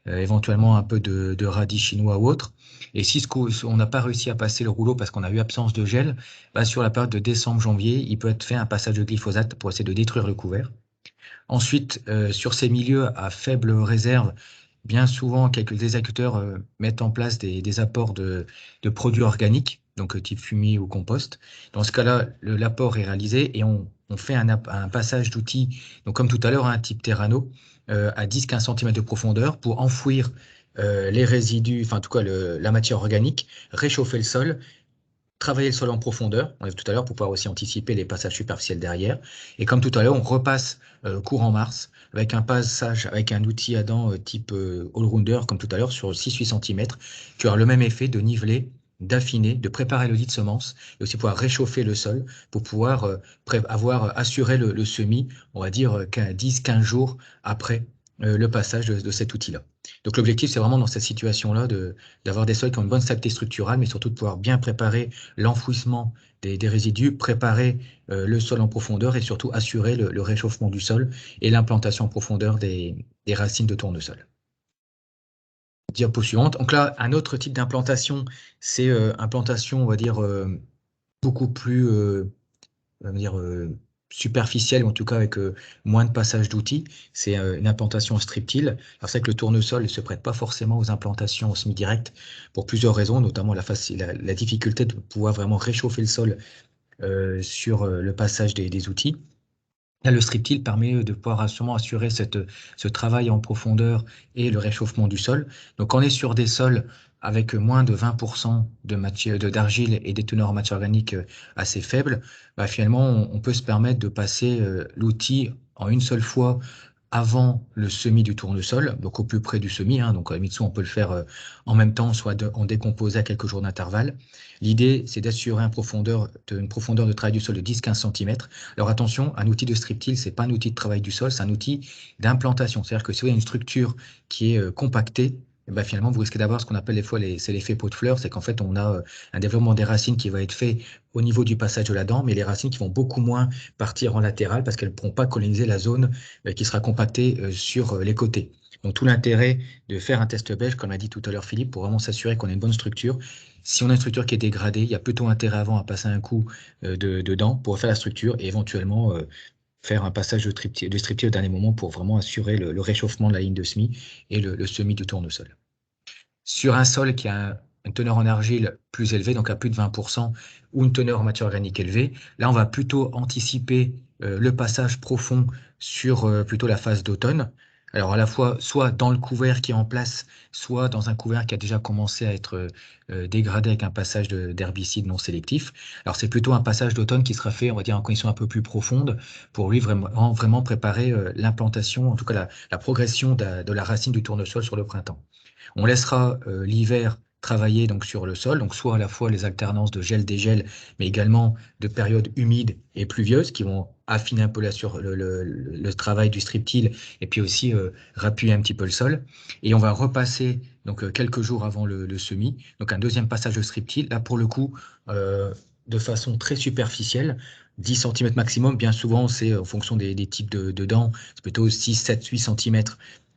éventuellement un peu de radis chinois ou autre. Et si on n'a pas réussi à passer le rouleau parce qu'on a eu absence de gel, bah sur la période de décembre-janvier, il peut être fait un passage de glyphosate pour essayer de détruire le couvert. Ensuite, sur ces milieux à faible réserve, bien souvent, quelques agriculteurs mettent en place des apports de produits organiques, donc type fumier ou compost. Dans ce cas-là, l'apport est réalisé et on fait un passage d'outils, donc comme tout à l'heure, un type Terrano, à 10-15 cm de profondeur pour enfouir les résidus, enfin en tout cas la matière organique, réchauffer le sol, travailler le sol en profondeur, on l'a vu tout à l'heure, pour pouvoir aussi anticiper les passages superficiels derrière. Et comme tout à l'heure, on repasse courant Mars avec un passage, avec un outil à dents type all-rounder, comme tout à l'heure, sur 6-8 cm, qui aura le même effet de niveler, d'affiner, de préparer le lit de semence, et aussi pouvoir réchauffer le sol pour pouvoir assuré le semis, on va dire 10-15 jours après le passage de cet outil-là. Donc l'objectif, c'est vraiment dans cette situation-là d'avoir des sols qui ont une bonne stabilité structurale, mais surtout de pouvoir bien préparer l'enfouissement des résidus, préparer le sol en profondeur et surtout assurer le réchauffement du sol et l'implantation en profondeur des racines de tournesol. Diapo suivante. Donc là, un autre type d'implantation, c'est implantation, on va dire, beaucoup plus superficielle, ou en tout cas avec moins de passage d'outils. C'est une implantation en strip till. Alors c'est que le tournesol ne se prête pas forcément aux implantations en semi-direct pour plusieurs raisons, notamment la difficulté de pouvoir vraiment réchauffer le sol sur le passage des outils. Là, le strip till permet de pouvoir sûrement assurer ce travail en profondeur et le réchauffement du sol. Donc, on est sur des sols avec moins de 20% d'argile et des teneurs en matière organique assez faibles. Bah, finalement, on peut se permettre de passer l'outil en une seule fois avant le semis du tournesol, donc au plus près du semis, hein, donc à Mitsu, on peut le faire en même temps, soit en décomposé à quelques jours d'intervalle. L'idée, c'est d'assurer une profondeur de travail du sol de 10-15 cm. Alors attention, un outil de strip till, c'est pas un outil de travail du sol, c'est un outil d'implantation. C'est-à-dire que si vous avez une structure qui est compactée, et ben finalement, vous risquez d'avoir ce qu'on appelle des fois c'est l'effet pot de fleur, c'est qu'en fait, on a un développement des racines qui va être fait au niveau du passage de la dent, mais les racines qui vont beaucoup moins partir en latéral parce qu'elles ne pourront pas coloniser la zone qui sera compactée sur les côtés. Donc tout l'intérêt de faire un test belge, comme l'a dit tout à l'heure Philippe, pour vraiment s'assurer qu'on a une bonne structure. Si on a une structure qui est dégradée, il y a plutôt intérêt avant à passer un coup de dent pour faire la structure et éventuellement faire un passage de strip till au dernier moment pour vraiment assurer le réchauffement de la ligne de semis et le semis du tournesol. Sur un sol qui a une teneur en argile plus élevée, donc à plus de 20%, ou une teneur en matière organique élevée, là on va plutôt anticiper le passage profond sur plutôt la phase d'automne. Alors à la fois soit dans le couvert qui est en place, soit dans un couvert qui a déjà commencé à être dégradé avec un passage d'herbicide non sélectif. Alors c'est plutôt un passage d'automne qui sera fait, on va dire, en conditions un peu plus profondes pour lui vraiment préparer l'implantation, en tout cas la progression de la racine du tournesol sur le printemps. On laissera l'hiver travailler donc sur le sol, donc soit à la fois les alternances de gel-dégel, mais également de périodes humides et pluvieuses qui vont affiner un peu le travail du strip till et puis aussi rappuyer un petit peu le sol. Et on va repasser donc quelques jours avant le semis, donc un deuxième passage de strip till, là pour le coup de façon très superficielle, 10 cm maximum, bien souvent c'est en fonction des types de dents, c'est plutôt 6, 7, 8 cm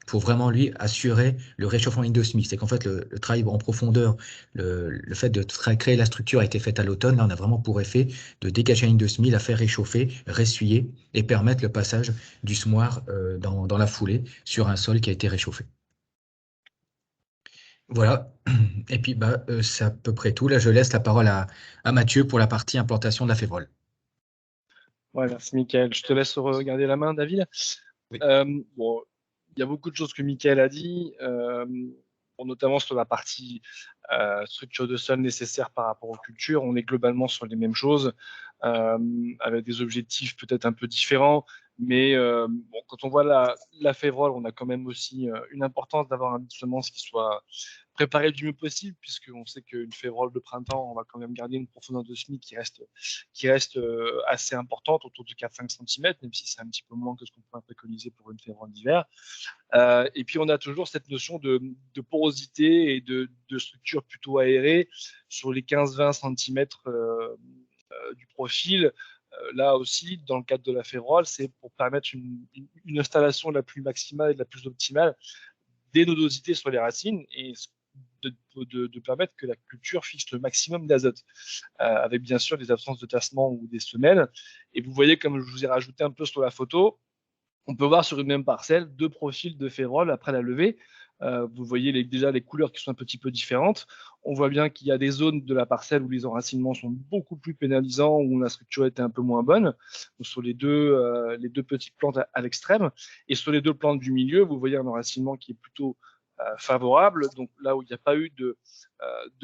pour vraiment, lui, assurer le réchauffement en ligne de semis. C'est qu'en fait, le travail en profondeur, le fait de créer la structure a été fait à l'automne. Là, on a vraiment pour effet de dégager la ligne de semis, la faire réchauffer, ressuyer et permettre le passage du semoir dans la foulée sur un sol qui a été réchauffé. Voilà. Et puis, c'est à peu près tout. Là, je laisse la parole à Mathieu pour la partie implantation de la févrole. Ouais, merci Mickaël. Je te laisse regarder la main, David. Oui. Bon, il y a beaucoup de choses que Mickaël a dit, notamment sur la partie structure de sol nécessaire par rapport aux cultures. On est globalement sur les mêmes choses, avec des objectifs peut-être un peu différents. Mais bon, quand on voit la févrole, on a quand même aussi une importance d'avoir un semence qui soit préparé du mieux possible, puisqu'on sait qu'une févrole de printemps, on va quand même garder une profondeur de semis qui reste assez importante, autour de 4-5 cm, même si c'est un petit peu moins que ce qu'on pourrait préconiser pour une févrole d'hiver. Et puis on a toujours cette notion de porosité et de structure plutôt aérée sur les 15-20 cm du profil. Là aussi, dans le cadre de la févrole, c'est pour permettre une installation la plus maximale et la plus optimale des nodosités sur les racines et de permettre que la culture fixe le maximum d'azote, avec bien sûr des absences de tassement ou des semelles. Et vous voyez, comme je vous ai rajouté un peu sur la photo, on peut voir sur une même parcelle deux profils de févrole après la levée. Vous voyez déjà les couleurs qui sont un petit peu différentes. On voit bien qu'il y a des zones de la parcelle où les enracinements sont beaucoup plus pénalisants, où la structure était un peu moins bonne, donc sur les deux petites plantes à l'extrême. Et sur les deux plantes du milieu, vous voyez un enracinement qui est plutôt favorable, donc là où il n'y a pas eu de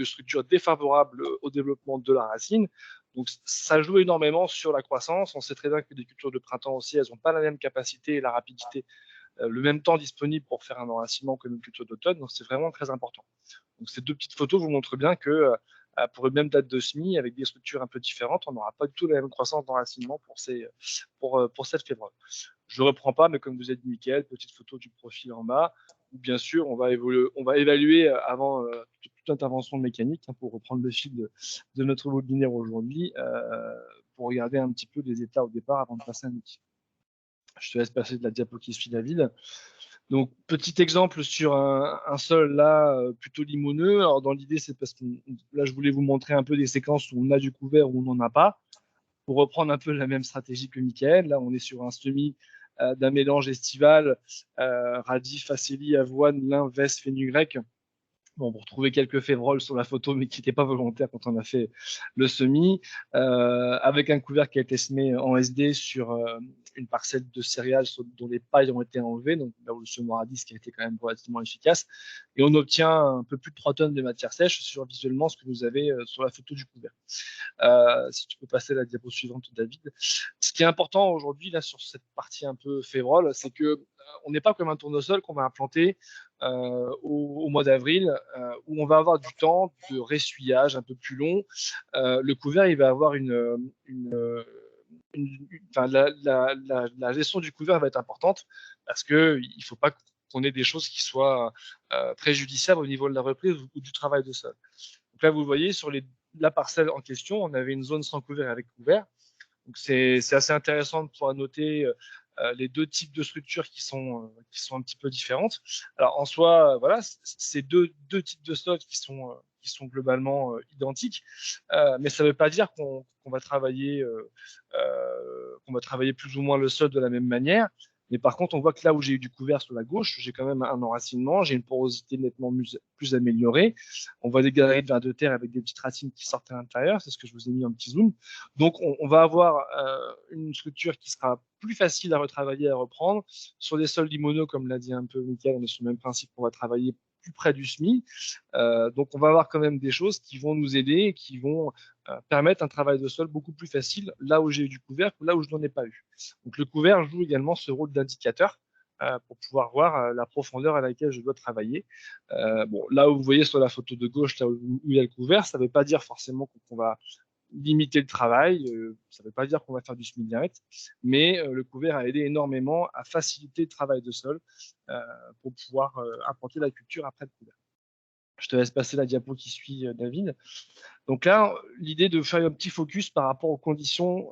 structure défavorable au développement de la racine. Donc ça joue énormément sur la croissance. On sait très bien que les cultures de printemps aussi, elles n'ont pas la même capacité et la rapidité, le même temps disponible pour faire un enracinement que une culture d'automne. Donc c'est vraiment très important. Donc ces deux petites photos vous montrent bien que pour une même date de semis, avec des structures un peu différentes, on n'aura pas du tout la même croissance d'enracinement pour cette févrole. Je ne reprends pas, mais comme vous avez dit, Mickaël, petite photo du profil en bas, où bien sûr on va évaluer avant toute intervention mécanique, pour reprendre le fil de notre webinaire aujourd'hui, pour regarder un petit peu les états au départ avant de passer à un outil. Je te laisse passer de la diapo qui suit, David. Donc, petit exemple sur un sol là plutôt limoneux. Alors, dans l'idée, c'est parce que là, je voulais vous montrer un peu des séquences où on a du couvert, où on n'en a pas, pour reprendre un peu la même stratégie que Mickaël. Là, on est sur un semis d'un mélange estival, radis, facélie, avoine, lin, veste, fenugrec. Bon, vous retrouvez quelques févroles sur la photo, mais qui n'étaient pas volontaires quand on a fait le semis, avec un couvert qui a été semé en SD sur une parcelle de céréales dont les pailles ont été enlevées, donc là où le semoir à disque a été quand même relativement efficace. Et on obtient un peu plus de 3 tonnes de matière sèche sur visuellement ce que vous avez sur la photo du couvert. Si tu peux passer à la diapo suivante, David. Ce qui est important aujourd'hui là sur cette partie un peu févrole, c'est que on n'est pas comme un tournesol qu'on va implanter au mois d'avril, où on va avoir du temps de ressuyage un peu plus long. Le couvert, il va avoir la gestion du couvert va être importante, parce qu'il ne faut pas qu'on ait des choses qui soient préjudiciables au niveau de la reprise ou du travail de sol. Donc là, vous voyez, sur la parcelle en question, on avait une zone sans couvert et avec couvert. Donc c'est assez intéressant de pouvoir noter les deux types de structures qui sont un petit peu différentes. Alors en soi, voilà, c'est deux types de sols qui sont globalement identiques, mais ça ne veut pas dire qu'on va travailler plus ou moins le sol de la même manière. Mais par contre, on voit que là où j'ai eu du couvert sur la gauche, j'ai quand même un enracinement, j'ai une porosité nettement plus améliorée. On voit des galeries de vers de terre avec des petites racines qui sortent à l'intérieur, c'est ce que je vous ai mis en petit zoom. Donc, on va avoir une structure qui sera plus facile à retravailler, à reprendre. Sur des sols limoneux, comme l'a dit un peu Mickaël, on est sur le même principe, on va travailler plus près du semis. Donc, on va avoir quand même des choses qui vont nous aider et qui vont permettre un travail de sol beaucoup plus facile là où j'ai eu du couvert que là où je n'en ai pas eu. Donc, le couvert joue également ce rôle d'indicateur pour pouvoir voir la profondeur à laquelle je dois travailler. Bon, là où vous voyez sur la photo de gauche, là où il y a le couvert, ça ne veut pas dire forcément qu'on va limiter le travail, ça ne veut pas dire qu'on va faire du semis direct, mais le couvert a aidé énormément à faciliter le travail de sol pour pouvoir implanter la culture après le couvert. Je te laisse passer la diapo qui suit, David. Donc là, l'idée de faire un petit focus par rapport aux conditions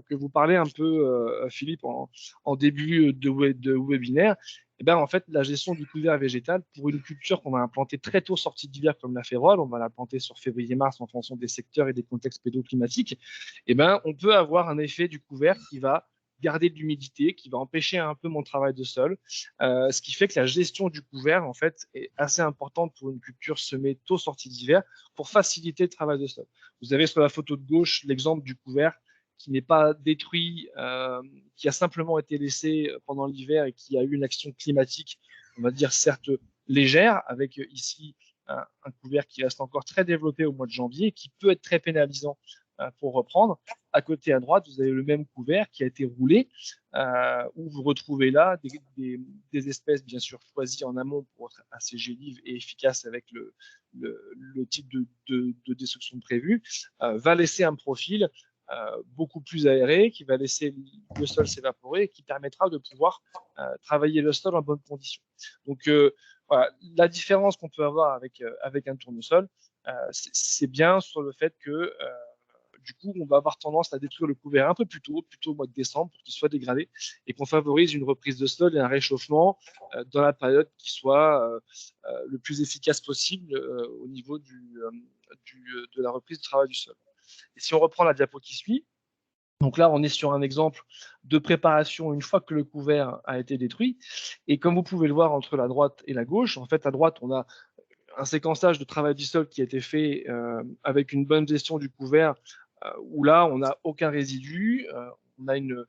que vous parlez un peu, Philippe, en début de webinaire, Et ben, en fait, la gestion du couvert végétal, pour une culture qu'on va implanter très tôt sortie d'hiver comme la févrole, on va la planter sur février-mars en fonction des secteurs et des contextes pédoclimatiques, et ben, on peut avoir un effet du couvert qui va garder de l'humidité, qui va empêcher un peu mon travail de sol, ce qui fait que la gestion du couvert, en fait, est assez importante pour une culture semée tôt sortie d'hiver pour faciliter le travail de sol. Vous avez sur la photo de gauche l'exemple du couvert qui n'est pas détruit, qui a simplement été laissé pendant l'hiver et qui a eu une action climatique, on va dire certes légère, avec ici un couvert qui reste encore très développé au mois de janvier, qui peut être très pénalisant pour reprendre. À côté à droite, vous avez le même couvert qui a été roulé, où vous retrouvez là des espèces bien sûr choisies en amont pour être assez gélives et efficaces avec le type de destruction prévu, va laisser un profil beaucoup plus aéré, qui va laisser le sol s'évaporer et qui permettra de pouvoir travailler le sol en bonnes conditions. Donc voilà, la différence qu'on peut avoir avec un tournesol, c'est bien sur le fait que du coup, on va avoir tendance à détruire le couvert un peu plus tôt, plutôt au mois de décembre, pour qu'il soit dégradé, et qu'on favorise une reprise de sol et un réchauffement dans la période qui soit le plus efficace possible au niveau de la reprise du travail du sol. Et si on reprend la diapo qui suit, donc là, on est sur un exemple de préparation une fois que le couvert a été détruit. Et comme vous pouvez le voir entre la droite et la gauche, en fait, à droite, on a un séquençage de travail du sol qui a été fait avec une bonne gestion du couvert, où là, on n'a aucun résidu, on a une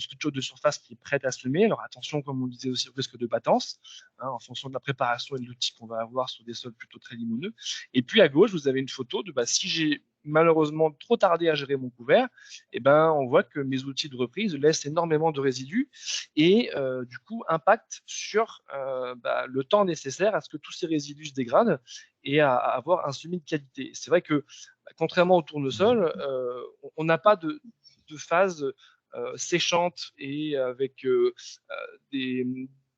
structure de surface qui est prête à semer. Alors attention, comme on disait aussi, au risque de battance, en fonction de la préparation et de l'outil qu'on va avoir sur des sols plutôt très limoneux. Et puis à gauche, vous avez une photo de si j'ai malheureusement trop tardé à gérer mon couvert, et ben, on voit que mes outils de reprise laissent énormément de résidus et du coup impactent sur le temps nécessaire à ce que tous ces résidus se dégradent et à avoir un semis de qualité. C'est vrai que contrairement au tournesol, on n'a pas de phase séchante et avec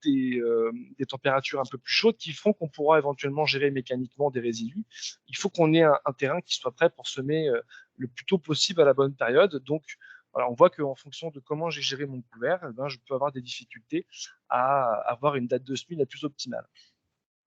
des températures un peu plus chaudes qui font qu'on pourra éventuellement gérer mécaniquement des résidus. Il faut qu'on ait un terrain qui soit prêt pour semer le plus tôt possible à la bonne période. Donc, voilà, on voit qu'en fonction de comment j'ai géré mon couvert, je peux avoir des difficultés à avoir une date de semis la plus optimale.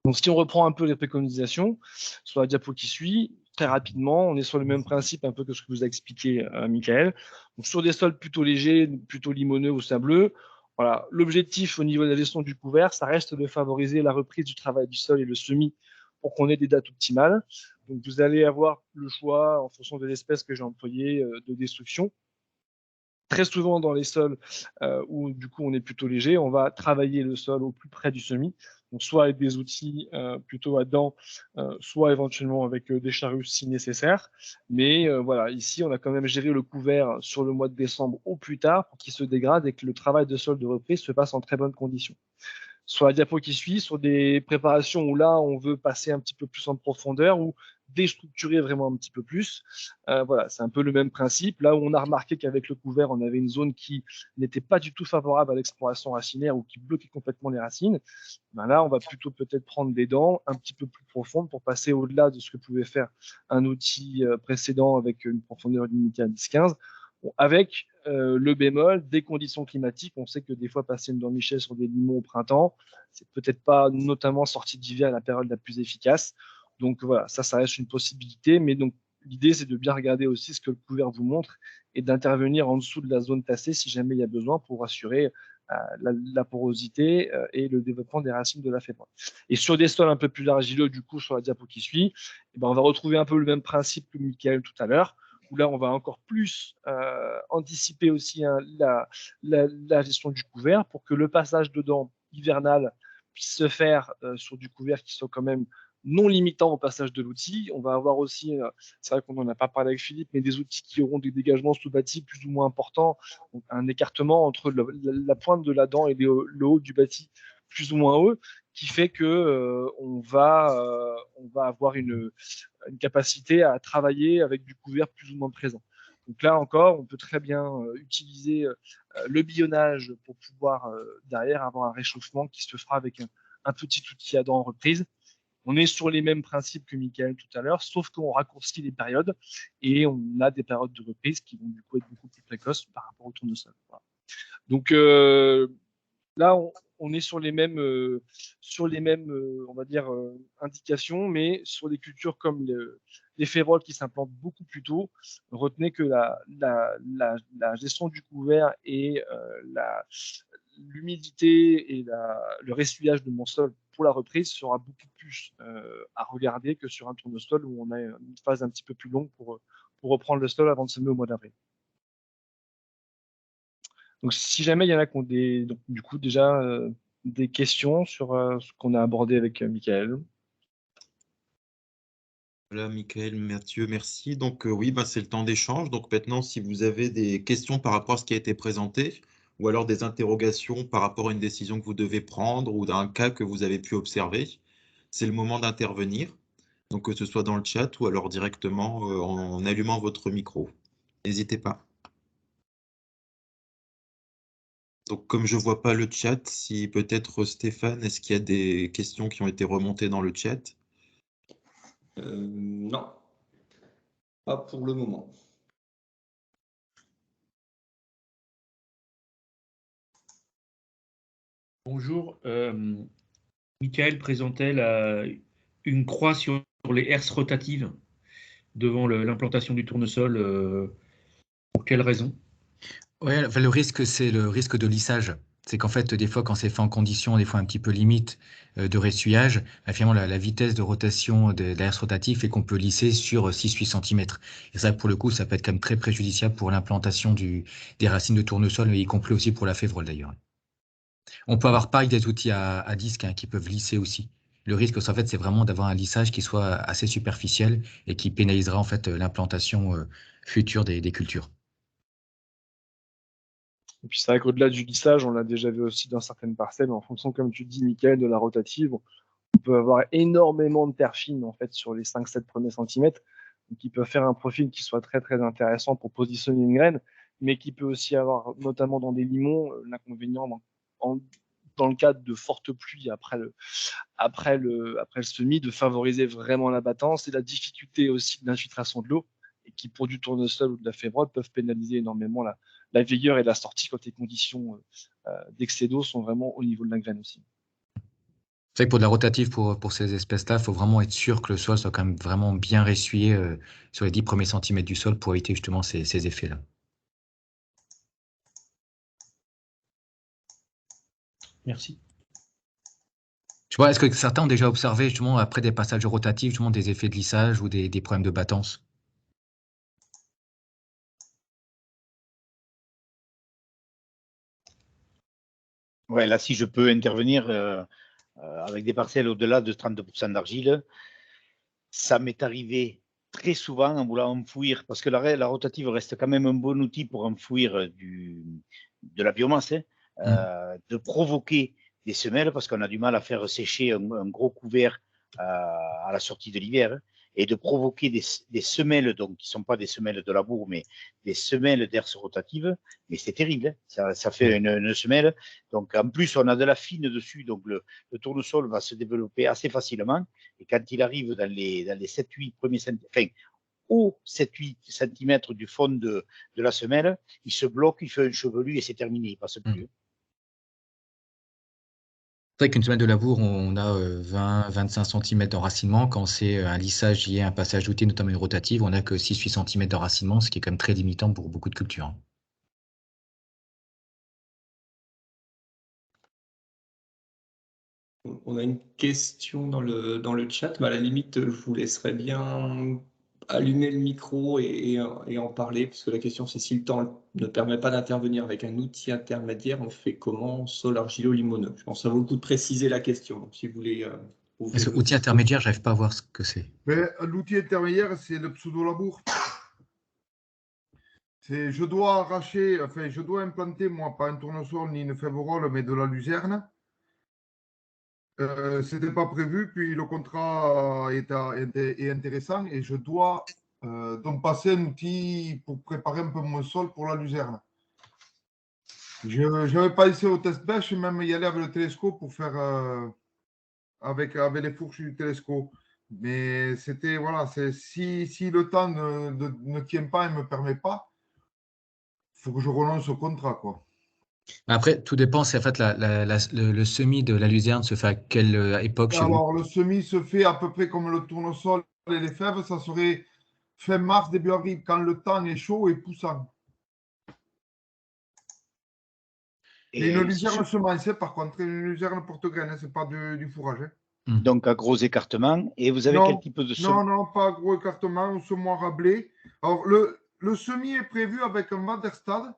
Donc, si on reprend un peu les préconisations sur la diapo qui suit, très rapidement, on est sur le même principe un peu que ce que vous a expliqué Michael. Donc, sur des sols plutôt légers, plutôt limoneux ou sableux, voilà, l'objectif au niveau de la gestion du couvert, ça reste de favoriser la reprise du travail du sol et le semis pour qu'on ait des dates optimales. Donc, vous allez avoir le choix, en fonction de l'espèce que j'ai employée, de destruction. Très souvent dans les sols où du coup on est plutôt léger, on va travailler le sol au plus près du semis, donc soit avec des outils plutôt à dents, soit éventuellement avec des charrues si nécessaire. Mais voilà, ici on a quand même géré le couvert sur le mois de décembre au plus tard pour qu'il se dégrade et que le travail de sol de reprise se passe en très bonnes conditions. Sur la diapo qui suit, sur des préparations où là on veut passer un petit peu plus en profondeur ou déstructurer vraiment un petit peu plus. Voilà, c'est un peu le même principe. Là où on a remarqué qu'avec le couvert, on avait une zone qui n'était pas du tout favorable à l'exploration racinaire ou qui bloquait complètement les racines, là, on va plutôt peut-être prendre des dents un petit peu plus profondes pour passer au-delà de ce que pouvait faire un outil précédent avec une profondeur limitée à 10-15. Bon, avec le bémol des conditions climatiques, on sait que des fois passer une dent Michel sur des limons au printemps, c'est peut-être pas notamment sortie d'hiver la période la plus efficace. Donc voilà, ça reste une possibilité, mais donc l'idée c'est de bien regarder aussi ce que le couvert vous montre et d'intervenir en dessous de la zone tassée si jamais il y a besoin pour assurer la porosité et le développement des racines de la févrole. Et sur des sols un peu plus argileux, du coup sur la diapo qui suit, on va retrouver un peu le même principe que Michael tout à l'heure, où là on va encore plus anticiper aussi la gestion du couvert pour que le passage dedans hivernal puisse se faire sur du couvert qui soit quand même non limitant au passage de l'outil. On va avoir aussi, c'est vrai qu'on n'en a pas parlé avec Philippe, mais des outils qui auront des dégagements sous bâti plus ou moins importants, donc un écartement entre la pointe de la dent et le haut du bâti plus ou moins haut, qui fait que on va avoir une capacité à travailler avec du couvert plus ou moins présent. Donc là encore, on peut très bien utiliser le billonnage pour pouvoir derrière avoir un réchauffement qui se fera avec un petit outil à dents en reprise. On est sur les mêmes principes que Michael tout à l'heure, sauf qu'on raccourcit les périodes et on a des périodes de reprise qui vont du coup être beaucoup plus précoces par rapport au tournesol. Voilà. Donc là, on est sur les mêmes, on va dire, indications, mais sur des cultures comme les féroles qui s'implantent beaucoup plus tôt. Retenez que la gestion du couvert et l'humidité et le ressuyage de mon sol pour la reprise sera beaucoup plus à regarder que sur un tournesol où on a une phase un petit peu plus longue pour reprendre le sol avant de semer au mois d'avril. Donc, si jamais il y en a qui ont donc, du coup, déjà des questions sur ce qu'on a abordé avec Michael. Voilà, Michael, Mathieu, merci. Donc oui, bah, c'est le temps d'échange. Donc maintenant, si vous avez des questions par rapport à ce qui a été présenté, ou alors des interrogations par rapport à une décision que vous devez prendre ou d'un cas que vous avez pu observer, c'est le moment d'intervenir. Donc que ce soit dans le chat ou alors directement en allumant votre micro. N'hésitez pas. Donc comme je ne vois pas le chat, si peut-être Stéphane, est-ce qu'il y a des questions qui ont été remontées dans le chat? Non, pas pour le moment. Bonjour, Michael présentait une croix sur les herses rotatives devant l'implantation du tournesol. Pour quelle raison? Ouais, enfin, le risque, c'est le risque de lissage. C'est qu'en fait, des fois, quand c'est fait en condition, des fois un petit peu limite de ressuyage, bah, finalement, la vitesse de rotation de l'air rotatif fait qu'on peut lisser sur 6-8 cm. Et ça, pour le coup, ça peut être quand même très préjudiciable pour l'implantation des racines de tournesol, y compris aussi pour la févrole d'ailleurs. On peut avoir pareil des outils à disque qui peuvent lisser aussi. Le risque, en fait, c'est vraiment d'avoir un lissage qui soit assez superficiel et qui pénalisera en fait l'implantation future des cultures. Et puis c'est vrai qu'au-delà du lissage, on l'a déjà vu aussi dans certaines parcelles, en fonction, comme tu dis, Michael, de la rotative, on peut avoir énormément de terre fine en fait sur les 5-7 premiers centimètres, qui peut faire un profil qui soit très très intéressant pour positionner une graine, mais qui peut aussi avoir, notamment dans des limons, l'inconvénient dans le cadre de fortes pluies après le semis, de favoriser vraiment l'abattance et la difficulté aussi d'infiltration de l'eau, et qui pour du tournesol ou de la févrole peuvent pénaliser énormément la vigueur et la sortie quand les conditions d'excès d'eau sont vraiment au niveau de la graine aussi. C'est vrai que pour de la rotative, pour ces espèces-là, il faut vraiment être sûr que le sol soit quand même vraiment bien ressuyé sur les 10 premiers centimètres du sol pour éviter justement ces effets-là. Merci. Tu vois, est-ce que certains ont déjà observé justement après des passages rotatifs justement des effets de lissage ou des problèmes de battance? Ouais, là, si je peux intervenir avec des parcelles au-delà de 32% d'argile, ça m'est arrivé très souvent en voulant enfouir, parce que la rotative reste quand même un bon outil pour enfouir de la biomasse, de provoquer des semelles, parce qu'on a du mal à faire sécher un gros couvert à la sortie de l'hiver, et de provoquer des semelles, donc qui ne sont pas des semelles de labour, mais des semelles d'herse rotative. Mais c'est terrible, hein. Ça fait une semelle. Donc en plus, on a de la fine dessus, donc le tournesol va se développer assez facilement. Et quand il arrive dans les 7-8 premiers centimètres, enfin, au 7-8 cm du fond de la semelle, il se bloque, il fait un chevelu et c'est terminé, il ne passe plus. C'est vrai qu'une semelle de labour, on a 20-25 cm d'enracinement. Quand c'est un lissage lié à un passage d'outil, notamment une rotative, on n'a que 6-8 cm d'enracinement, ce qui est quand même très limitant pour beaucoup de cultures. On a une question dans le chat, mais à la limite, je vous laisserai bien allumer le micro et en parler, puisque la question c'est si le temps ne permet pas d'intervenir avec un outil intermédiaire, on fait comment sol argilo-limoneux? Je pense que ça vaut le coup de préciser la question. Donc, si vous voulez Est-ce que outil intermédiaire, je n'arrive pas à voir ce que c'est. L'outil intermédiaire, c'est le pseudo-labour. Je dois arracher, enfin, je dois implanter, moi, pas un tournesol ni une févrole, mais de la luzerne. Ce n'était pas prévu, puis le contrat est intéressant et je dois donc passer un outil pour préparer un peu mon sol pour la luzerne. Je n'avais pas essayé au test bêche, même y aller avec le télescope pour faire avec les fourches du télescope. Mais c'était, voilà, si le temps ne tient pas et ne me permet pas, il faut que je renonce au contrat, quoi. Après, tout dépend, c'est en fait le semis de la luzerne se fait à quelle époque chez vous? Alors, le semis se fait à peu près comme le tournesol et les fèves. Ça serait fin mars, début avril, quand le temps est chaud et poussant. Et une luzerne semencée, par contre, une luzerne porte-graine, c'est pas du fourrage. Hein. Donc, à gros écartement. Et vous avez quel type de semis? Non, pas gros écartement, semoir à blé. Alors, le semis est prévu avec un Vanderstad,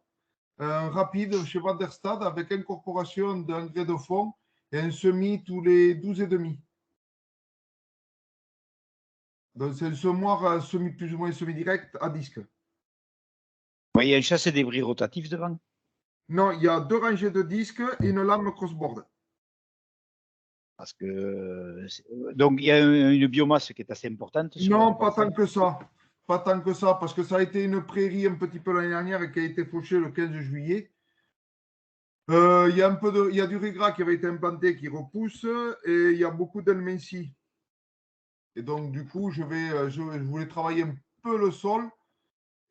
rapide chez Vanderstad, avec incorporation d'un grès de fond et un semis tous les 12,5. Donc, c'est un semoir semi, plus ou moins semi-direct à disque. Il y a un chassé débris rotatif devant? Non, il y a 2 rangées de disques et une lame crossboard. Parce que donc il y a une biomasse qui est assez importante. Non, pas tant que ça. Pas tant que ça, parce que ça a été une prairie un petit peu l'année dernière qui a été fauchée le 15 juillet. Il y a du régras qui avait été implanté qui repousse et il y a beaucoup d'elmensi. Et donc, du coup, je voulais travailler un peu le sol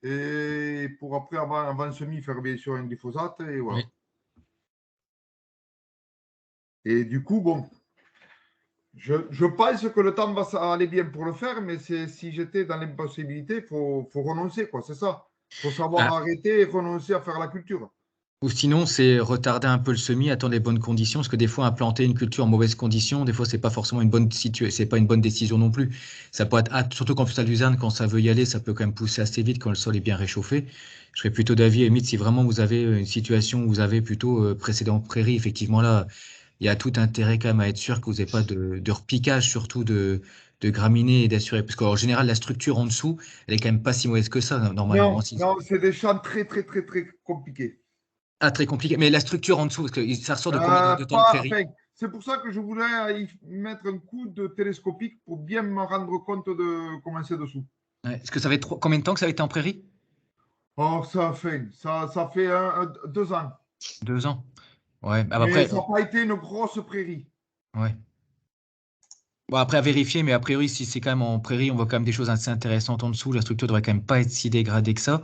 et pour après, avant le semis, faire bien sûr un glyphosate et voilà. Oui. Et du coup, bon, je pense que le temps va aller bien pour le faire, mais si j'étais dans l'impossibilité, il faut renoncer, quoi, c'est ça. Il faut savoir arrêter et renoncer à faire la culture. Ou sinon, c'est retarder un peu le semis, attendre les bonnes conditions, parce que des fois, implanter une culture en mauvaise condition, des fois, c'est pas forcément c'est pas une bonne décision non plus. Ça peut être, surtout qu'en plus à luzerne, quand ça veut y aller, ça peut quand même pousser assez vite quand le sol est bien réchauffé. Je serais plutôt d'avis, limite, si vraiment vous avez une situation où vous avez plutôt précédent prairie, effectivement là, il y a tout intérêt quand même à être sûr que vous n'avez pas de repiquage, surtout de graminées et d'assurer. Parce qu'en général, la structure en dessous, elle est quand même pas si mauvaise que ça, normalement. Non, c'est des champs très, très, très, très compliqués. Ah, très compliqué. Mais la structure en dessous, parce que ça ressort de combien de temps de prairie? C'est pour ça que je voulais y mettre un coup de télescopique pour bien me rendre compte de comment c'est dessous. Ouais. Est-ce que ça fait combien de temps que ça a été en prairie? Oh, ça fait 2 ans. 2 ans. Ouais. Ah, bah, Mais après, ça n'a pas été une grosse prairie. ouais. Bon, après, à vérifier, mais a priori, si c'est quand même en prairie, on voit quand même des choses assez intéressantes en dessous. La structure devrait quand même pas être si dégradée que ça.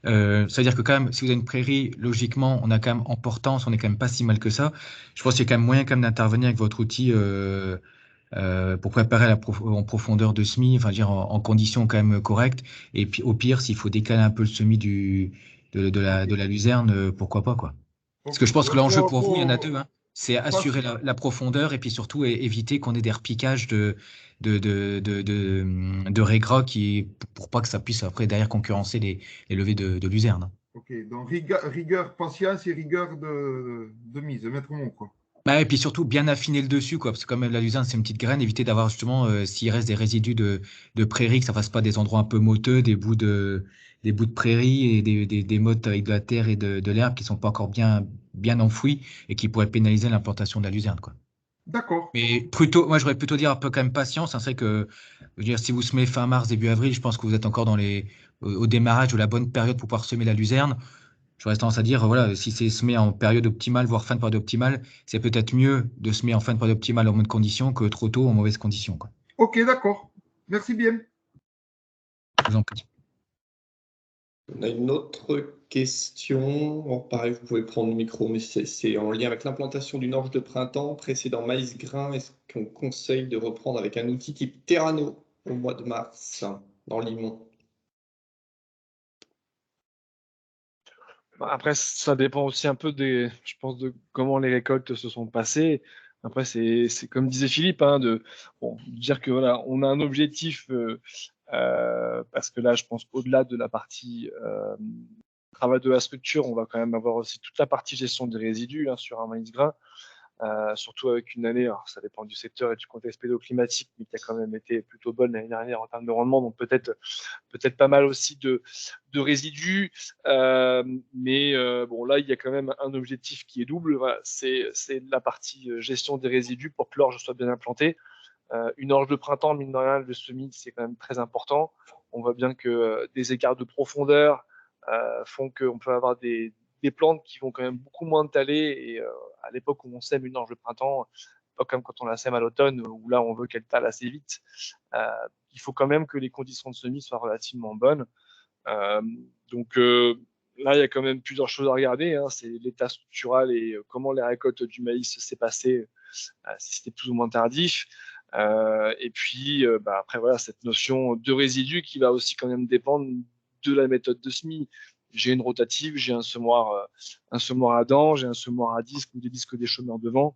Ça veut dire que quand même, si vous avez une prairie, logiquement, on a quand même en portance, on est quand même pas si mal que ça. Je pense qu'il y a quand même moyen quand même d'intervenir avec votre outil pour préparer en profondeur de semis, enfin, dire en conditions quand même correctes. Et puis, au pire, s'il faut décaler un peu le semis de la luzerne, pourquoi pas, quoi. Parce que je pense que l'enjeu pour vous, il y en a deux, hein. C'est assurer la profondeur et puis surtout éviter qu'on ait des repiquages de régras pour pas que ça puisse après derrière concurrencer les levées de luzerne. Ok, donc rigueur, patience et rigueur de mise, mettre mon quoi. Bah, et puis surtout bien affiner le dessus, quoi, parce que comme la luzerne c'est une petite graine, éviter d'avoir justement s'il reste des résidus de prairie, que ça fasse pas des endroits un peu motteux, des bouts de prairie et des mottes avec de la terre et de l'herbe qui sont pas encore bien enfouis et qui pourraient pénaliser l'implantation de la luzerne, quoi. D'accord. Mais plutôt, moi j'aurais plutôt dire un peu quand même patience. Hein, c'est vrai que je veux dire, si vous semez fin mars, début avril, je pense que vous êtes encore au démarrage de la bonne période pour pouvoir semer la luzerne. J'aurais tendance à dire, voilà, si c'est semé en période optimale, voire fin de période optimale, c'est peut-être mieux de semer en fin de période optimale en bonnes conditions que trop tôt en mauvaises conditions, quoi. Ok, d'accord. Merci bien. Je vous en prie. On a une autre question. Bon, pareil, vous pouvez prendre le micro, mais c'est en lien avec l'implantation d'une orge de printemps. Précédent maïs grain, est-ce qu'on conseille de reprendre avec un outil type Terrano au mois de mars dans Limon? Après, ça dépend aussi un peu je pense, de comment les récoltes se sont passées. Après, c'est comme disait Philippe, hein, de dire que voilà, on a un objectif parce que là, je pense au-delà de la partie travail de la structure, on va quand même avoir aussi toute la partie gestion des résidus sur un maïs grain. Surtout avec une année, alors ça dépend du secteur et du contexte pédoclimatique, mais qui a quand même été plutôt bonne l'année dernière en termes de rendement, donc peut-être pas mal aussi de résidus, mais bon là il y a quand même un objectif qui est double, voilà, c'est la partie gestion des résidus pour que l'orge soit bien implantée. Une orge de printemps, mine de rien, le semis c'est quand même très important. On voit bien que des écarts de profondeur font qu'on peut avoir des plantes qui vont quand même beaucoup moins taler, et à l'époque où on sème une orge de printemps, pas comme quand on la sème à l'automne où là on veut qu'elle tale assez vite. Il faut quand même que les conditions de semis soient relativement bonnes. Donc là, il y a quand même plusieurs choses à regarder, hein. C'est l'état structural et comment les récoltes du maïs s'est passé, si c'était plus ou moins tardif. Et puis, après, voilà, cette notion de résidu qui va aussi quand même dépendre de la méthode de semis. J'ai une rotative, j'ai un semoir à dents, j'ai un semoir à disque ou des disques d'échauffement devant.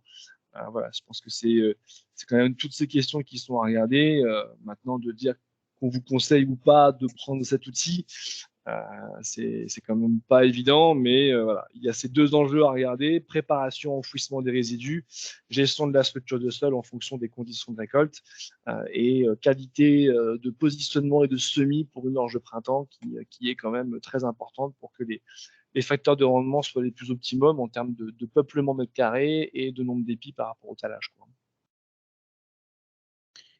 Voilà, je pense que c'est quand même toutes ces questions qui sont à regarder. Maintenant, de dire qu'on vous conseille ou pas de prendre cet outil, c'est quand même pas évident, mais voilà, il y a ces deux enjeux à regarder: préparation, enfouissement des résidus, gestion de la structure de sol en fonction des conditions de récolte, et qualité de positionnement et de semis pour une orge de printemps qui est quand même très importante pour que les facteurs de rendement soient les plus optimums en termes de peuplement mètre carré et de nombre d'épis par rapport au talage, quoi.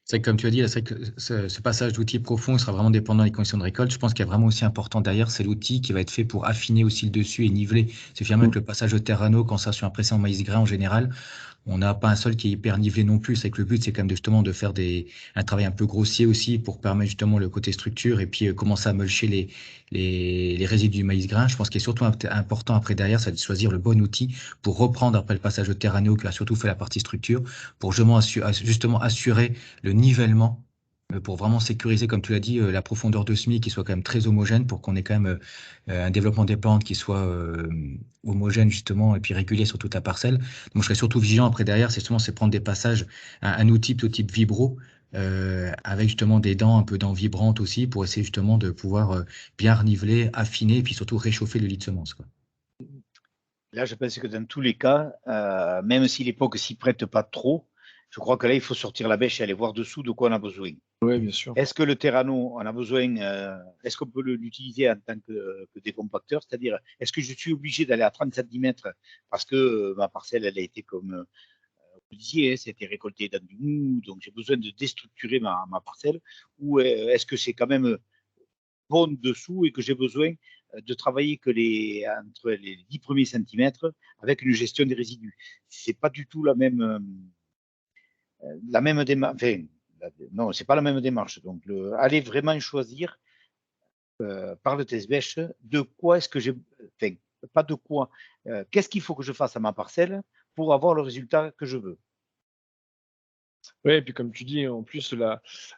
C'est vrai que, comme tu as dit, là, c'est vrai que ce passage d'outil profond sera vraiment dépendant des conditions de récolte. Je pense qu'il y a vraiment aussi important derrière, c'est l'outil qui va être fait pour affiner aussi le dessus et niveler. C'est finalement avec le passage de Terrano, quand ça sur un précédent maïs grain en général, on n'a pas un sol qui est hyper nivelé non plus. C'est que le but, c'est quand même justement de faire un travail un peu grossier aussi pour permettre justement le côté structure et puis commencer à mulcher les résidus du maïs grain. Je pense qu'il est surtout important après derrière, c'est de choisir le bon outil pour reprendre après le passage de Terrano qui a surtout fait la partie structure pour justement assurer le nivellement pour vraiment sécuriser, comme tu l'as dit, la profondeur de semis qui soit quand même très homogène pour qu'on ait quand même un développement des plantes qui soit homogène justement et puis régulier sur toute la parcelle. Donc je serais surtout vigilant après derrière, c'est prendre des passages, un outil plutôt type vibro avec justement des dents, un peu dents vibrantes aussi pour essayer justement de pouvoir bien reniveler, affiner et puis surtout réchauffer le lit de semence, quoi. Là, je pense que dans tous les cas, même si l'époque s'y prête pas trop, je crois que là, il faut sortir la bêche et aller voir dessous de quoi on a besoin. Oui, bien sûr. Est-ce que le Terrano, on a besoin, est-ce qu'on peut l'utiliser en tant que décompacteur? C'est-à-dire, est-ce que je suis obligé d'aller à 30 cm parce que ma parcelle, elle a été comme vous disiez, c'était récolté dans du mou, donc j'ai besoin de déstructurer ma parcelle? Ou est-ce que c'est quand même bon dessous et que j'ai besoin de travailler que entre les 10 premiers centimètres avec une gestion des résidus? C'est pas du tout la même démarche. Enfin, non, c'est pas la même démarche. Donc, aller vraiment choisir par le test bêche de quoi est-ce que j'ai. Enfin, pas de quoi. Qu'est-ce qu'il faut que je fasse à ma parcelle pour avoir le résultat que je veux? Oui, et puis comme tu dis, en plus,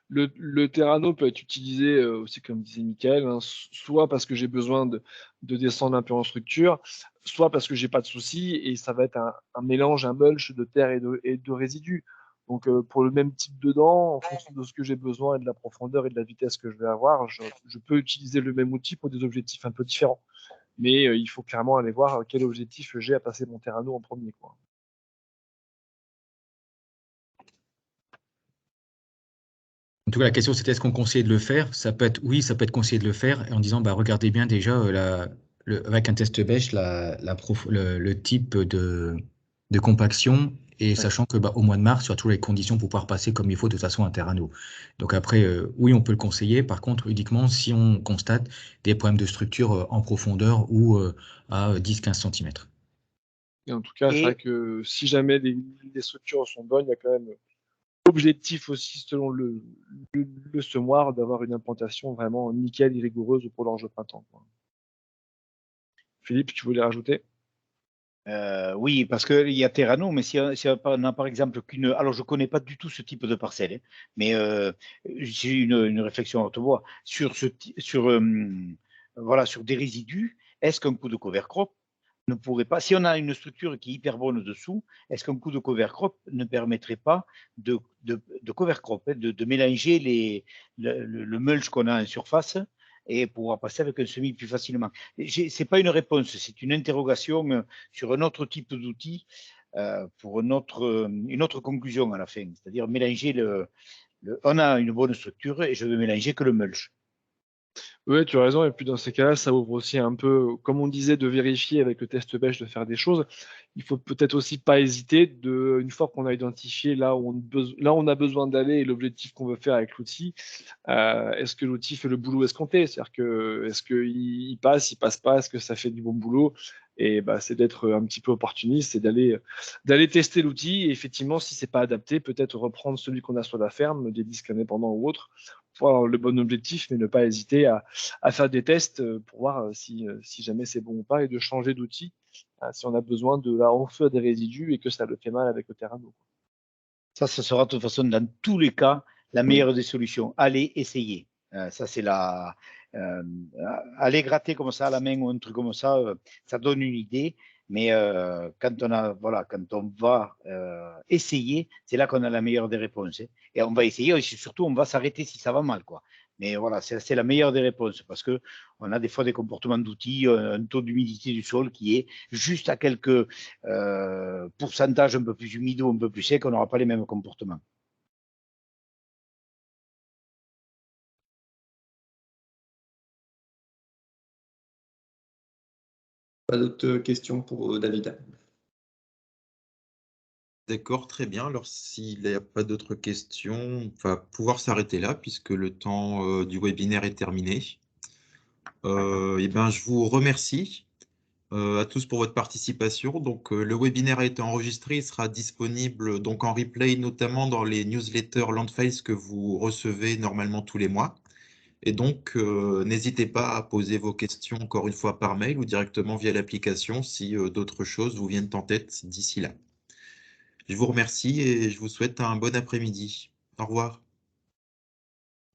le Terrano peut être utilisé aussi, comme disait Mickaël, hein, soit parce que j'ai besoin de descendre un peu en structure, soit parce que j'ai pas de soucis et ça va être un mélange, un mulch de terre et de résidus. Donc, pour le même type de dents, en fonction de ce que j'ai besoin et de la profondeur et de la vitesse que je vais avoir, je peux utiliser le même outil pour des objectifs un peu différents. Mais il faut clairement aller voir quel objectif j'ai à passer mon Terrano en premier, quoi. En tout cas, la question c'était est-ce qu'on conseille de le faire? Ça peut être oui, ça peut être conseillé de le faire en disant bah regardez bien déjà avec un test bêche le type de compaction et sachant que bah, au mois de mars, il y aura toujours les conditions pour pouvoir passer comme il faut de toute façon un Terrano. Donc après, oui, on peut le conseiller. Par contre, uniquement si on constate des problèmes de structure en profondeur ou à 10-15 cm. Et en tout cas, c'est vrai que si jamais les structures sont bonnes, il y a quand même objectif aussi, selon le semoir, d'avoir une implantation vraiment nickel et rigoureuse pour l'orge de printemps, quoi. Philippe, tu voulais rajouter? Oui, parce qu'il y a Terrano, mais si on a par exemple qu'une. Alors, je ne connais pas du tout ce type de parcelle, hein, mais j'ai une réflexion à haute voix. Voilà, sur des résidus, est-ce qu'un coup de cover crop ne pourrait pas, si on a une structure qui est hyper bonne dessous, est-ce qu'un coup de cover crop ne permettrait pas de cover crop, hein, de mélanger le mulch qu'on a en surface et pouvoir passer avec un semis plus facilement? Ce n'est pas une réponse, c'est une interrogation sur un autre type d'outil pour une autre conclusion à la fin. C'est-à-dire mélanger on a une bonne structure et je veux mélanger que le mulch. Oui, tu as raison. Et puis dans ces cas-là, ça ouvre aussi un peu, comme on disait, de vérifier avec le test bêche, de faire des choses. Il faut peut-être aussi pas hésiter une fois qu'on a identifié là où on a besoin d'aller et l'objectif qu'on veut faire avec l'outil, est-ce que l'outil fait le boulot escompté? C'est-à-dire que est-ce qu'il passe, il passe pas, est-ce que ça fait du bon boulot? Et bah, c'est d'être un petit peu opportuniste et d'aller tester l'outil. Et effectivement, si c'est pas adapté, peut-être reprendre celui qu'on a sur la ferme, des disques indépendants ou autres, faut avoir le bon objectif, mais ne pas hésiter à faire des tests pour voir si jamais c'est bon ou pas, et de changer d'outil si on a besoin de la refaire des résidus et que ça le fait mal avec le terrain d'eau. Ça, ce sera de toute façon dans tous les cas la meilleure des solutions. Allez, essayez. Ça, c'est aller gratter comme ça à la main ou un truc comme ça, ça donne une idée. Mais quand on va essayer, c'est là qu'on a la meilleure des réponses. Hein. Et on va essayer, et surtout, on va s'arrêter si ça va mal, quoi. Mais voilà, c'est la meilleure des réponses parce qu'on a des fois des comportements d'outils, un taux d'humidité du sol qui est juste à quelques pourcentages un peu plus humides ou un peu plus secs, on n'aura pas les mêmes comportements. Pas d'autres questions pour David? D'accord, très bien. Alors, s'il n'y a pas d'autres questions, on va pouvoir s'arrêter là puisque le temps du webinaire est terminé. Eh ben, je vous remercie à tous pour votre participation. Donc, le webinaire a été enregistré, il sera disponible donc en replay, notamment dans les newsletters Landfiles que vous recevez normalement tous les mois. Et donc, n'hésitez pas à poser vos questions encore une fois par mail ou directement via l'application si d'autres choses vous viennent en tête d'ici là. Je vous remercie et je vous souhaite un bon après-midi. Au revoir.